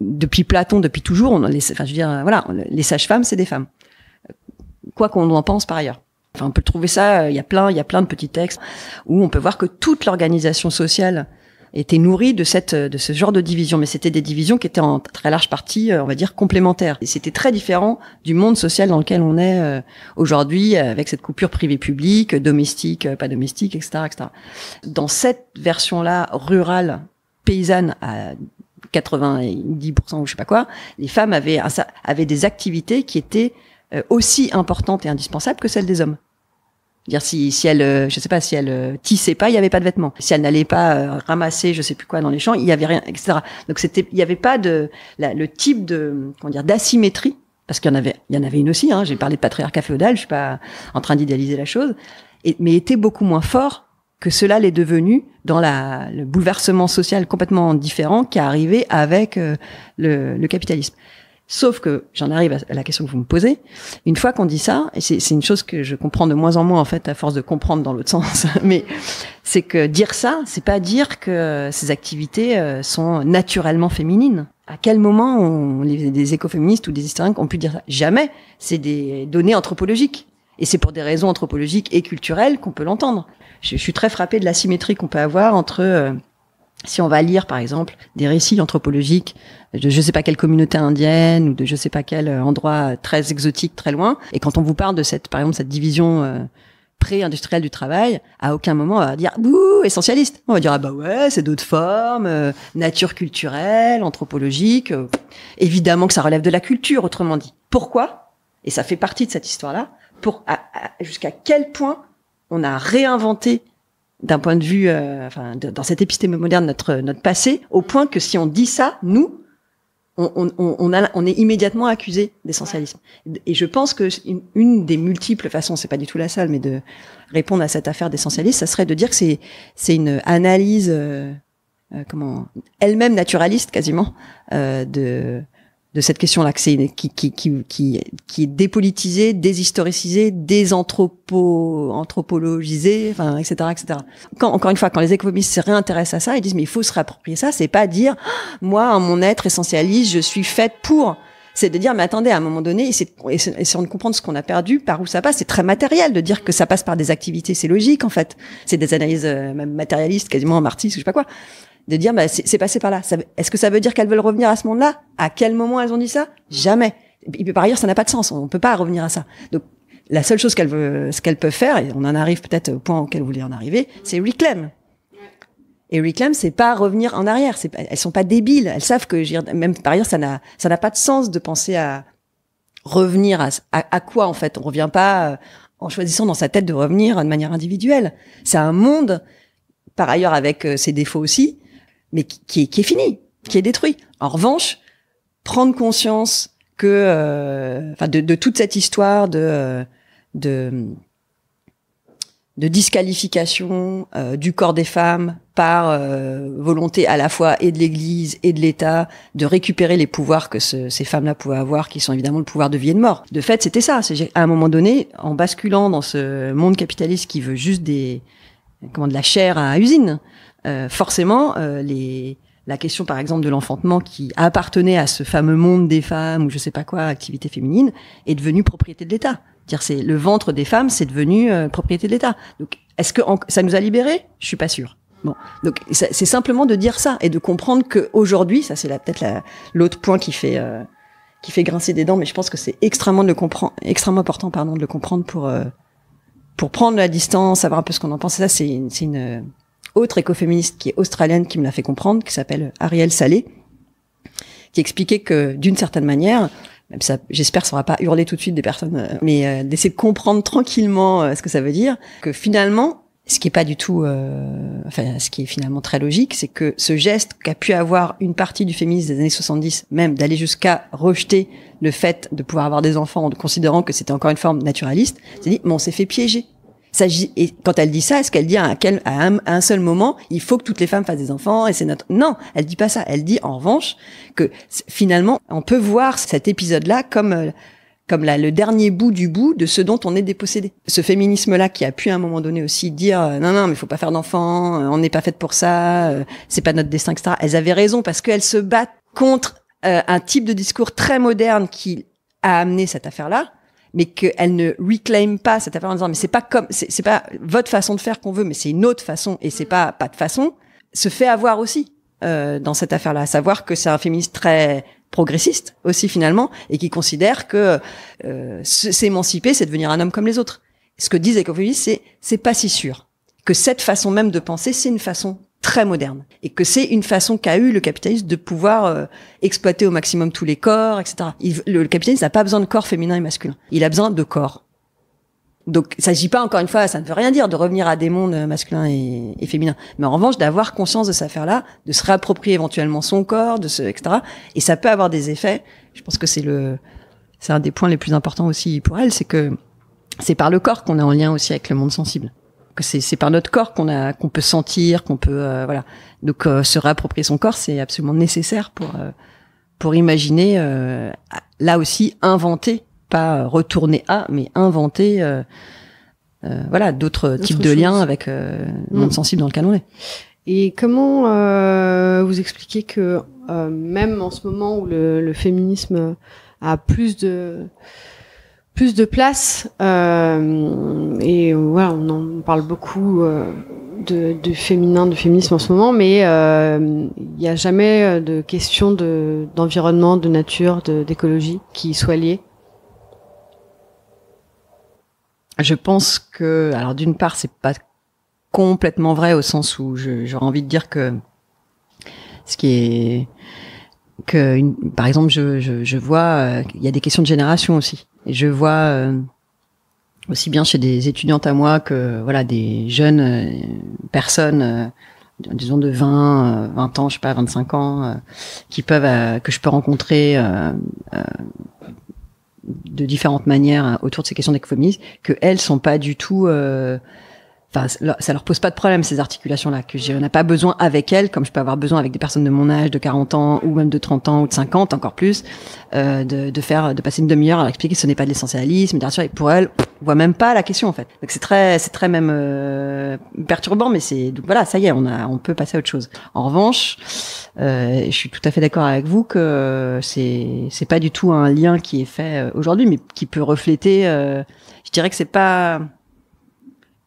Depuis Platon, depuis toujours, les sages-femmes, c'est des femmes. Quoi qu'on en pense par ailleurs. On peut trouver ça, il y a plein de petits textes où on peut voir que toute l'organisation sociale était nourrie de ce genre de division, mais c'était des divisions qui étaient en très large partie, on va dire, complémentaires. Et c'était très différent du monde social dans lequel on est aujourd'hui, avec cette coupure privée-publique, domestique, pas domestique, etc., etc. Dans cette version-là, rurale, paysanne, à 90% ou je sais pas quoi, les femmes avaient des activités qui étaient aussi importantes et indispensables que celles des hommes. Dire si elle tissait pas, il y avait pas de vêtements. Si elle n'allait pas ramasser je sais plus quoi dans les champs, il y avait rien, etc. Donc il y avait pas le type de d'asymétrie, parce qu'il y en avait une aussi, j'ai parlé de patriarcat féodal, je suis pas en train d'idéaliser la chose, mais était beaucoup moins fort que cela l'est devenu dans le bouleversement social complètement différent qui est arrivé avec le capitalisme. Sauf que, j'en arrive à la question que vous me posez, une fois qu'on dit ça, et c'est une chose que je comprends de moins en moins en fait à force de comprendre dans l'autre sens, mais c'est que dire ça, c'est pas dire que ces activités sont naturellement féminines. À quel moment des écoféministes ou des historiens ont pu dire ça? Jamais. C'est des données anthropologiques. Et c'est pour des raisons anthropologiques et culturelles qu'on peut l'entendre. Je suis très frappée de l'asymétrie qu'on peut avoir entre... si on va lire, par exemple, des récits anthropologiques de je sais pas quelle communauté indienne ou de je sais pas quel endroit très exotique, très loin, et quand on vous parle de par exemple, cette division pré-industrielle du travail, à aucun moment on va dire « bouh, essentialiste ». On va dire « ah bah ouais, c'est d'autres formes, nature culturelle, anthropologique, évidemment que ça relève de la culture, autrement dit ». Pourquoi ? Et ça fait partie de cette histoire-là, jusqu'à quel point on a réinventé d'un point de vue, dans cette épistémie moderne, notre passé, au point que si on dit ça, nous, on est immédiatement accusé d'essentialisme. Et je pense que une des multiples façons, c'est pas du tout la seule, mais de répondre à cette affaire d'essentialisme, ça serait de dire que c'est une analyse, elle-même naturaliste quasiment, de cette question-là, que c'est qui est dépolitisée, déshistoricisée, désanthropologisée, etc., etc. Encore une fois, quand les écoféministes se réintéressent à ça, ils disent mais il faut se réapproprier ça. C'est pas dire moi, en mon être essentialiste, je suis faite pour. C'est de dire mais attendez, à un moment donné, essayons de comprendre ce qu'on a perdu, par où ça passe. C'est très matériel de dire que ça passe par des activités, c'est logique en fait. C'est des analyses même matérialistes, quasiment marxistes, ou je sais pas quoi. De dire c'est passé par là. Est-ce que ça veut dire qu'elles veulent revenir à ce monde-là? À quel moment elles ont dit ça? Jamais. Et par ailleurs, ça n'a pas de sens. On peut pas revenir à ça. Donc la seule chose ce qu'elles peuvent faire, et on en arrive peut-être au point auquel vous voulez en arriver, c'est reclaim. Et reclaim, c'est pas revenir en arrière. Elles sont pas débiles. Elles savent que même par ailleurs, ça n'a pas de sens de penser à revenir à quoi en fait. On revient pas en choisissant dans sa tête de revenir de manière individuelle. C'est un monde, par ailleurs avec ses défauts aussi, mais qui est fini, qui est détruit. En revanche, prendre conscience que, de toute cette histoire de disqualification du corps des femmes par volonté à la fois et de l'Église et de l'État de récupérer les pouvoirs que ces femmes-là pouvaient avoir, qui sont évidemment le pouvoir de vie et de mort. De fait, c'était ça. À un moment donné, en basculant dans ce monde capitaliste qui veut juste de la chair à usine, forcément, la question, par exemple, de l'enfantement qui appartenait à ce fameux monde des femmes ou je sais pas quoi, activité féminine, est devenue propriété de l'État. Dire c'est le ventre des femmes, c'est devenu propriété de l'État. Donc, est-ce que ça nous a libérés? Je suis pas sûre. Bon, donc c'est simplement de dire ça et de comprendre que aujourd'hui, ça c'est peut-être l'autre point qui fait grincer des dents, mais je pense que c'est extrêmement important, de le comprendre pour prendre la distance, savoir un peu ce qu'on en pense. Et ça, c'est une autre écoféministe qui est australienne qui me l'a fait comprendre, qui s'appelle Ariel Salé, qui expliquait que d'une certaine manière, même ça, j'espère que ça va pas hurler tout de suite des personnes, mais d'essayer de comprendre tranquillement ce que ça veut dire, que finalement, ce qui est pas du tout, ce qui est finalement très logique, c'est que ce geste qu'a pu avoir une partie du féminisme des années 70, même d'aller jusqu'à rejeter le fait de pouvoir avoir des enfants en considérant que c'était encore une forme naturaliste, c'est dit, mais on s'est fait piéger. Et quand elle dit ça, est-ce qu'elle dit à un seul moment, il faut que toutes les femmes fassent des enfants et c'est notre... Non, elle dit pas ça. Elle dit en revanche que finalement, on peut voir cet épisode-là comme le dernier bout du bout de ce dont on est dépossédé. Ce féminisme-là qui a pu à un moment donné aussi dire non, mais il faut pas faire d'enfants, on n'est pas faites pour ça, c'est pas notre destin, etc. Elles avaient raison parce qu'elles se battent contre un type de discours très moderne qui a amené cette affaire-là, mais qu'elle ne réclame pas cette affaire en disant mais c'est pas votre façon de faire qu'on veut, mais c'est une autre façon et c'est pas de façon, se fait avoir aussi dans cette affaire-là, à savoir que c'est un féministe très progressiste aussi finalement et qui considère que s'émanciper c'est devenir un homme comme les autres. Ce que disent les écoféministes, c'est pas si sûr que cette façon même de penser c'est une façon très moderne et que c'est une façon qu'a eu le capitalisme de pouvoir exploiter au maximum tous les corps, etc. Le capitalisme n'a pas besoin de corps féminin et masculin. Il a besoin de corps. Donc, il s'agit pas, encore une fois, ça ne veut rien dire de revenir à des mondes masculins et féminins. Mais en revanche, d'avoir conscience de cette affaire-là, de se réapproprier éventuellement son corps, etc. Et ça peut avoir des effets. Je pense que c'est un des points les plus importants aussi pour elle, c'est que c'est par le corps qu'on est en lien aussi avec le monde sensible. Que c'est par notre corps qu'on peut sentir, qu'on peut voilà. Donc se réapproprier son corps, c'est absolument nécessaire pour imaginer là aussi inventer, pas retourner à, mais inventer voilà d'autres types de liens avec le monde sensible dans lequel on est. Et comment vous expliquez que même en ce moment où le féminisme a plus de place et voilà, on en parle beaucoup du féminin, du féminisme en ce moment, mais il n'y a jamais de question d'environnement, de nature, d'écologie qui soit liée. Je pense que, alors d'une part, c'est pas complètement vrai au sens où j'aurais envie de dire que ce qui est par exemple, je vois il y a des questions de génération aussi. Et je vois aussi bien chez des étudiantes à moi que voilà des jeunes personnes disons de 20 ans, je sais pas 25 ans qui peuvent que je peux rencontrer de différentes manières autour de ces questions d'écoféminisme, que elles sont pas du tout ça leur pose pas de problème, ces articulations-là, que on n'a pas besoin avec elles, comme je peux avoir besoin avec des personnes de mon âge, de 40 ans, ou même de 30 ans, ou de 50, encore plus, de passer une demi-heure à expliquer que ce n'est pas de l'essentialisme, et pour elles, on voit même pas la question, en fait. Donc c'est très même, perturbant, mais donc voilà, ça y est, on peut passer à autre chose. En revanche, je suis tout à fait d'accord avec vous que c'est pas du tout un lien qui est fait aujourd'hui, mais qui peut refléter, je dirais que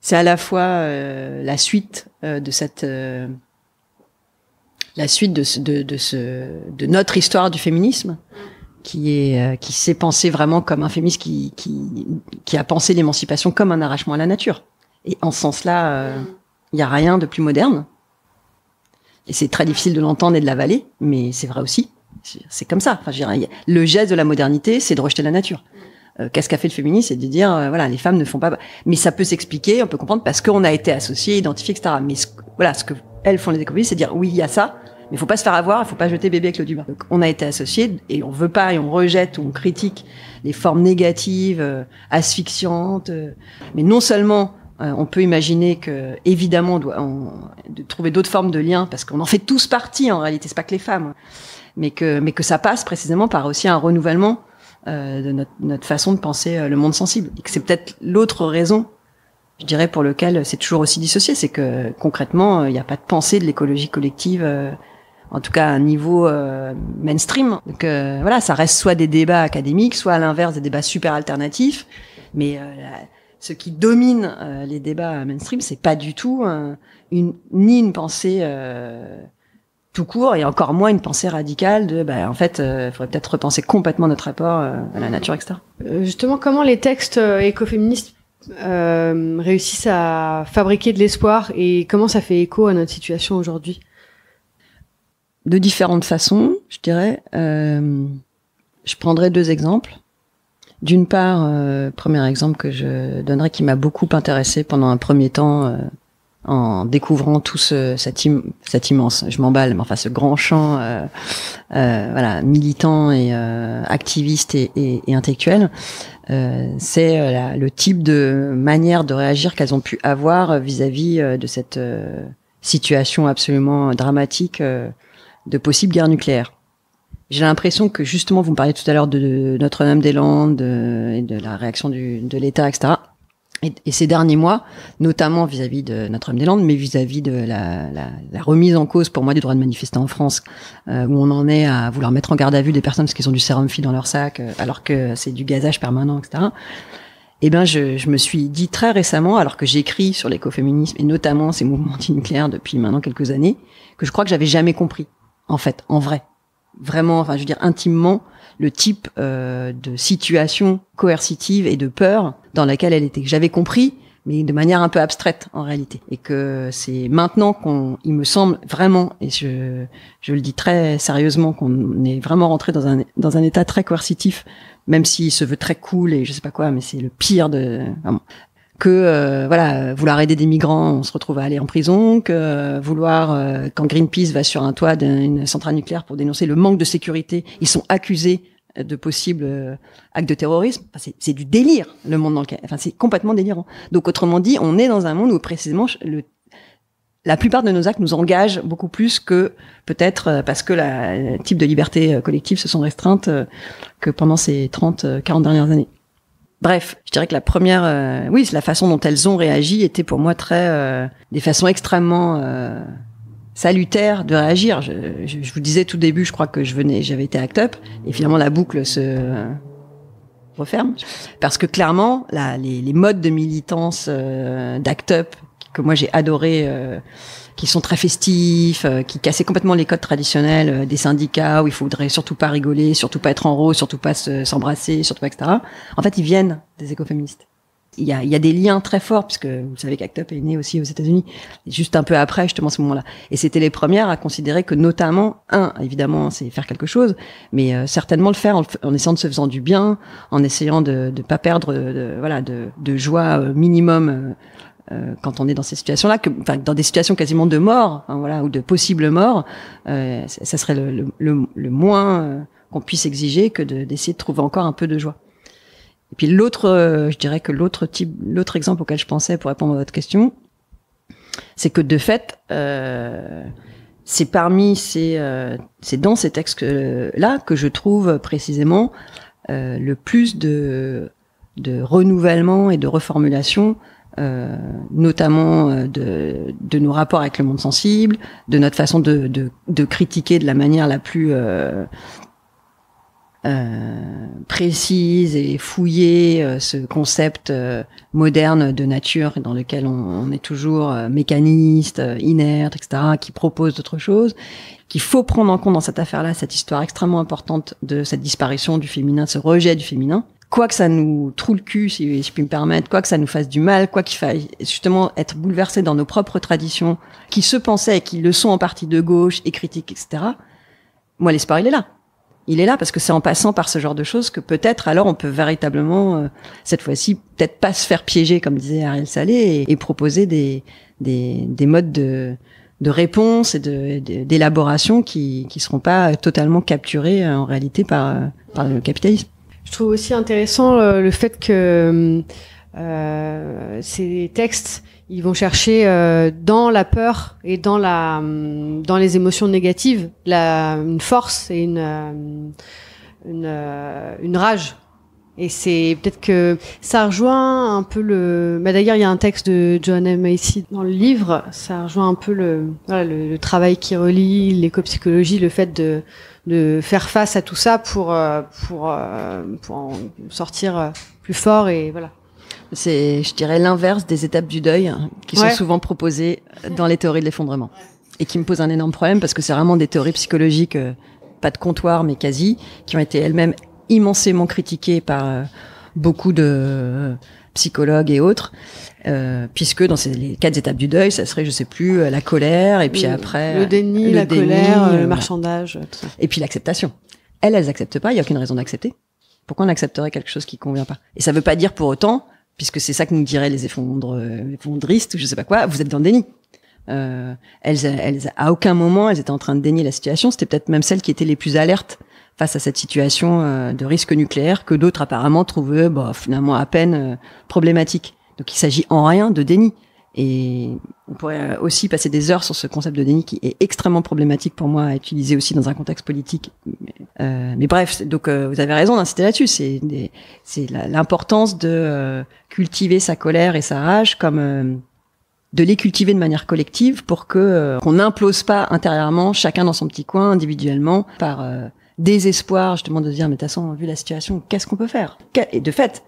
c'est à la fois la suite de notre histoire du féminisme qui s'est pensé vraiment comme un féminisme qui a pensé l'émancipation comme un arrachement à la nature. Et en ce sens-là, il y a rien de plus moderne. Et c'est très difficile de l'entendre et de l'avaler, mais c'est vrai aussi. C'est comme ça. Enfin, je dirais, le geste de la modernité, c'est de rejeter la nature. qu'est-ce qu'a fait le féminisme, c'est de dire voilà, les femmes ne font pas, mais ça peut s'expliquer, on peut comprendre parce qu'on a été associés, identifiés, etc. Mais voilà, ce que elles font les écoféministes, c'est dire oui, il y a ça, mais il faut pas se faire avoir, il faut pas jeter bébé avec l'eau du bain. Donc on a été associés et on veut pas et on rejette ou on critique les formes négatives, asphyxiantes, mais non seulement on peut imaginer que, évidemment, on doit de trouver d'autres formes de liens, parce qu'on en fait tous partie, en réalité, c'est pas que les femmes, mais que ça passe précisément par aussi un renouvellement de notre façon de penser le monde sensible. Et que c'est peut-être l'autre raison, je dirais, pour lequel c'est toujours aussi dissocié, c'est que, concrètement, il n'y a pas de pensée de l'écologie collective, en tout cas à un niveau mainstream. Donc voilà, ça reste soit des débats académiques, soit à l'inverse des débats super alternatifs, mais ce qui domine les débats mainstream, c'est pas du tout ni une pensée tout court, et encore moins une pensée radicale de en fait il faudrait peut-être repenser complètement notre rapport à la nature, etc. Justement, comment les textes écoféministes réussissent à fabriquer de l'espoir, et comment ça fait écho à notre situation aujourd'hui? De différentes façons, je dirais. Je prendrai 2 exemples. D'une part, premier exemple que je donnerai, qui m'a beaucoup intéressée pendant un premier temps, en découvrant tout cet immense, je m'emballe, mais enfin ce grand champ, voilà, militant et activiste et intellectuel, c'est le type de manière de réagir qu'elles ont pu avoir vis-à-vis de cette situation absolument dramatique de possible guerre nucléaire. J'ai l'impression que, justement, vous me parliez tout à l'heure de Notre-Dame-des-Landes et de la réaction de l'État, etc. Et ces derniers mois, notamment vis-à-vis de Notre-Dame-des-Landes, mais vis-à-vis de la remise en cause, pour moi, du droit de manifester en France, où on en est à vouloir mettre en garde à vue des personnes parce qu'ils ont du sérum fille dans leur sac, alors que c'est du gazage permanent, etc. Eh ben, je me suis dit très récemment, alors que j'écris sur l'écoféminisme, et notamment ces mouvements anti-nucléaires depuis maintenant quelques années, que je crois que j'avais jamais compris, en fait, en vrai. Vraiment, enfin, je veux dire, intimement, le type de situation coercitive et de peur dans laquelle elle était. J'avais compris, mais de manière un peu abstraite, en réalité. Et que c'est maintenant il me semble vraiment, et je le dis très sérieusement, qu'on est vraiment rentré dans un état très coercitif, même s'il se veut très cool et je sais pas quoi, mais c'est le pire vraiment. Que voilà, vouloir aider des migrants, on se retrouve à aller en prison, que vouloir quand Greenpeace va sur un toit d'une centrale nucléaire pour dénoncer le manque de sécurité, ils sont accusés de possibles actes de terrorisme. Enfin, c'est du délire, le monde dans lequel, enfin c'est complètement délirant. Donc autrement dit, on est dans un monde où précisément la plupart de nos actes nous engagent beaucoup plus que peut-être parce que le type de liberté collective se sont restreintes que pendant ces 30, 40 dernières années. Bref, je dirais que la première, oui, c'est la façon dont elles ont réagi était pour moi des façons extrêmement salutaires de réagir. Je vous disais tout début, je crois que j'avais été ACT UP, et finalement la boucle se referme, parce que clairement, les modes de militance d'ACT UP que moi j'ai adoré, qui sont très festifs, qui cassaient complètement les codes traditionnels des syndicats où il faudrait surtout pas rigoler, surtout pas être en rose, surtout pas s'embrasser, surtout pas, etc. En fait, ils viennent des écoféministes. Il y a des liens très forts, puisque vous savez qu'ACT UP est né aussi aux États-Unis, juste un peu après justement ce moment-là. Et c'était les premières à considérer que notamment, évidemment, c'est faire quelque chose, mais certainement le faire en essayant de se faisant du bien, en essayant de pas perdre de joie minimum. Quand on est dans ces situations-là, dans des situations quasiment de mort, ou de possible mort, ça serait le moins qu'on puisse exiger que d'essayer de trouver encore un peu de joie. Et puis je dirais que l'autre exemple auquel je pensais pour répondre à votre question, c'est que de fait, c'est dans ces textes-là que je trouve précisément le plus de renouvellement et de reformulation. Notamment de nos rapports avec le monde sensible, de notre façon de critiquer de la manière la plus précise et fouillée ce concept moderne de nature dans lequel on est toujours mécaniste, inerte, etc., qui propose d'autres choses, qu'il faut prendre en compte dans cette affaire-là, cette histoire extrêmement importante de cette disparition du féminin, de ce rejet du féminin. Quoi que ça nous troue le cul, si je puis me permettre, quoi que ça nous fasse du mal, quoi qu'il faille justement être bouleversé dans nos propres traditions, qui se pensaient et qui le sont en partie de gauche et critiques, etc. Moi, l'espoir, il est là. il est là parce que c'est en passant par ce genre de choses que peut-être alors on peut véritablement cette fois-ci peut-être pas se faire piéger comme disait Ariel Salé et proposer des modes de réponse et d'élaboration qui seront pas totalement capturés en réalité par le capitalisme. Je trouve aussi intéressant le fait que ces textes, ils vont chercher dans la peur et dans les émotions négatives une force et une rage. Et c'est peut-être que ça rejoint un peu d'ailleurs, il y a un texte de John M. Macy dans le livre. Ça rejoint un peu le travail qui relie l'écopsychologie, le fait de faire face à tout ça pour en sortir plus fort et voilà. C'est, je dirais, l'inverse des étapes du deuil qui sont souvent proposées dans les théories de l'effondrement et qui me posent un énorme problème parce que c'est vraiment des théories psychologiques, pas de comptoir mais quasi, qui ont été elles-mêmes immensément critiquées par beaucoup de psychologues et autres, puisque dans les 4 étapes du deuil, ça serait, je sais plus, la colère et puis après le déni, la colère, le marchandage, tout ça. Et puis l'acceptation. Elles acceptent pas. Il y a aucune raison d'accepter. Pourquoi on accepterait quelque chose qui convient pas? Et ça veut pas dire pour autant, puisque c'est ça que nous diraient les effondristes ou je sais pas quoi, vous êtes dans le déni. Elles, à aucun moment, elles étaient en train de dénier la situation. C'était peut-être même celles qui étaient les plus alertes face à cette situation de risque nucléaire que d'autres apparemment trouvaient finalement à peine problématique. Donc il s'agit en rien de déni. Et on pourrait aussi passer des heures sur ce concept de déni qui est extrêmement problématique pour moi à utiliser aussi dans un contexte politique. Mais bref, donc vous avez raison d'insister là-dessus. C'est l'importance de cultiver sa colère et sa rage comme de les cultiver de manière collective pour que qu'on n'implose pas intérieurement, chacun dans son petit coin, individuellement, par désespoir justement de se dire mais de toute façon vu la situation qu'est-ce qu'on peut faire, et de fait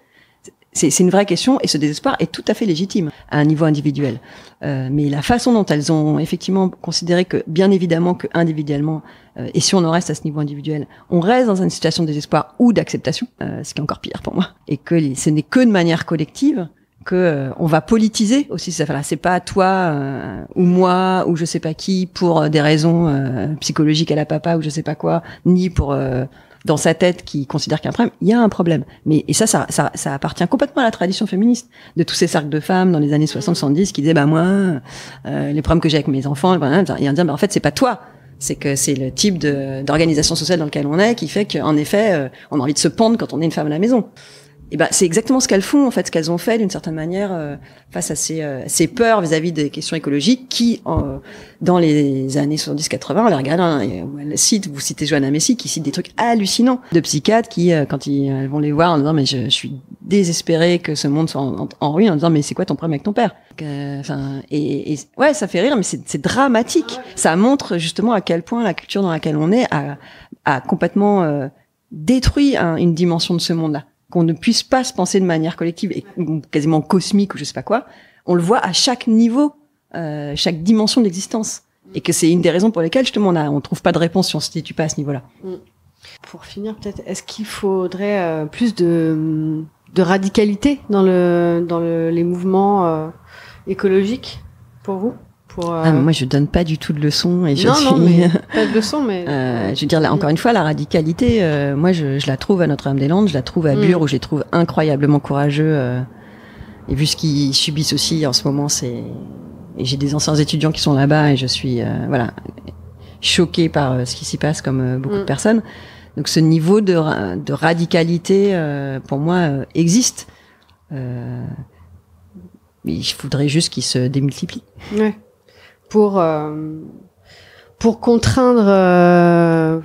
c'est une vraie question et ce désespoir est tout à fait légitime à un niveau individuel, mais la façon dont elles ont effectivement considéré que bien évidemment que individuellement et si on en reste à ce niveau individuel on reste dans une situation de désespoir ou d'acceptation, ce qui est encore pire pour moi, et que ce n'est que de manière collective que on va politiser aussi ça. Voilà, c'est pas toi ou moi ou je sais pas qui pour des raisons psychologiques à la papa ou je sais pas quoi, ni pour dans sa tête qui considère qu'il y a un problème. Il y a un problème, mais et ça appartient complètement à la tradition féministe de tous ces cercles de femmes dans les années 60-70 qui disaient moi les problèmes que j'ai avec mes enfants, il y a un dire en fait c'est pas toi. C'est que c'est le type d'organisation sociale dans lequel on est qui fait qu'en effet on a envie de se pendre quand on est une femme à la maison. Et ben c'est exactement ce qu'elles font en fait, ce qu'elles ont fait d'une certaine manière face à ces peurs vis-à-vis des questions écologiques qui dans les années 70-80 on les regarde vous citez Johanna Macy qui cite des trucs hallucinants de psychiatres qui quand ils vont les voir en disant mais je suis désespérée que ce monde soit en ruine, en disant mais c'est quoi ton problème avec ton père, et ouais ça fait rire mais c'est dramatique. Ça montre justement à quel point la culture dans laquelle on est a complètement détruit une dimension de ce monde-là. Qu'on ne puisse pas se penser de manière collective et quasiment cosmique ou je sais pas quoi, on le voit à chaque niveau, chaque dimension de l'existence, et que c'est une des raisons pour lesquelles justement on trouve pas de réponse si on se situe pas à ce niveau-là. Pour finir, peut-être, est-ce qu'il faudrait plus de radicalité dans les mouvements écologiques pour vous? Moi, je donne pas du tout de leçons et non, mais pas de leçons, mais je veux dire là, encore une fois, la radicalité, moi, je la trouve à Notre-Dame-des-Landes, je la trouve à Bure où je les trouve incroyablement courageux et vu ce qu'ils subissent aussi en ce moment, et j'ai des anciens étudiants qui sont là-bas et je suis choquée par ce qui s'y passe comme beaucoup de personnes. Donc, ce niveau de radicalité, pour moi, existe. Mais il faudrait juste qu'il se démultiplie. Ouais. Pour contraindre,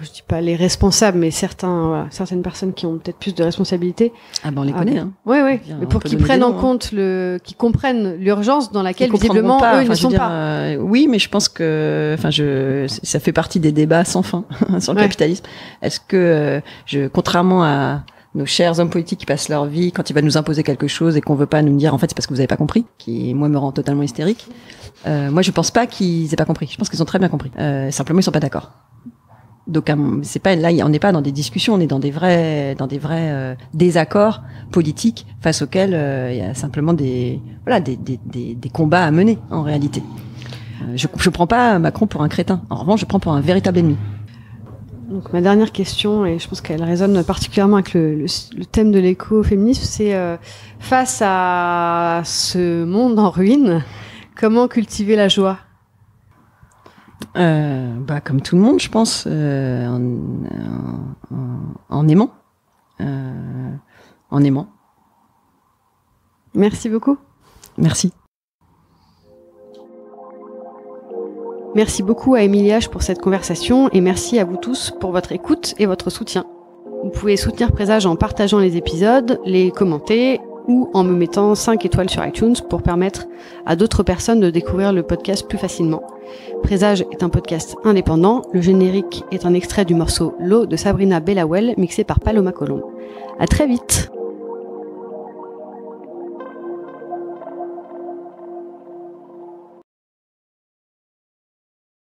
je dis pas les responsables, mais certaines personnes qui ont peut-être plus de responsabilités. Ah ben on les connaît. Oui. Mais pour qu'ils prennent en compte qu'ils comprennent l'urgence dans laquelle visiblement eux ils ne sont pas. Oui, mais je pense que, ça fait partie des débats sans fin sur le capitalisme. Est-ce que contrairement à nos chers hommes politiques qui passent leur vie quand ils veulent nous imposer quelque chose et qu'on veut pas nous dire en fait c'est parce que vous avez pas compris, qui moi me rend totalement hystérique. Moi je pense pas qu'ils aient pas compris. Je pense qu'ils ont très bien compris. Simplement ils sont pas d'accord. Donc c'est pas là, on n'est pas dans des discussions, on est dans des vrais désaccords politiques face auxquels il y a simplement des combats à mener en réalité. Je prends pas Macron pour un crétin. En revanche, je prends pour un véritable ennemi. Donc ma dernière question, et je pense qu'elle résonne particulièrement avec le thème de l'écoféminisme, c'est face à ce monde en ruine, comment cultiver la joie ? Comme tout le monde, je pense, en aimant. En aimant. Merci beaucoup. Merci. Merci beaucoup à Émilie H pour cette conversation et merci à vous tous pour votre écoute et votre soutien. Vous pouvez soutenir Présage en partageant les épisodes, les commenter ou en me mettant 5 étoiles sur iTunes pour permettre à d'autres personnes de découvrir le podcast plus facilement. Présage est un podcast indépendant. Le générique est un extrait du morceau L'eau de Sabrina Bellawell mixé par Paloma Colombe. À très vite.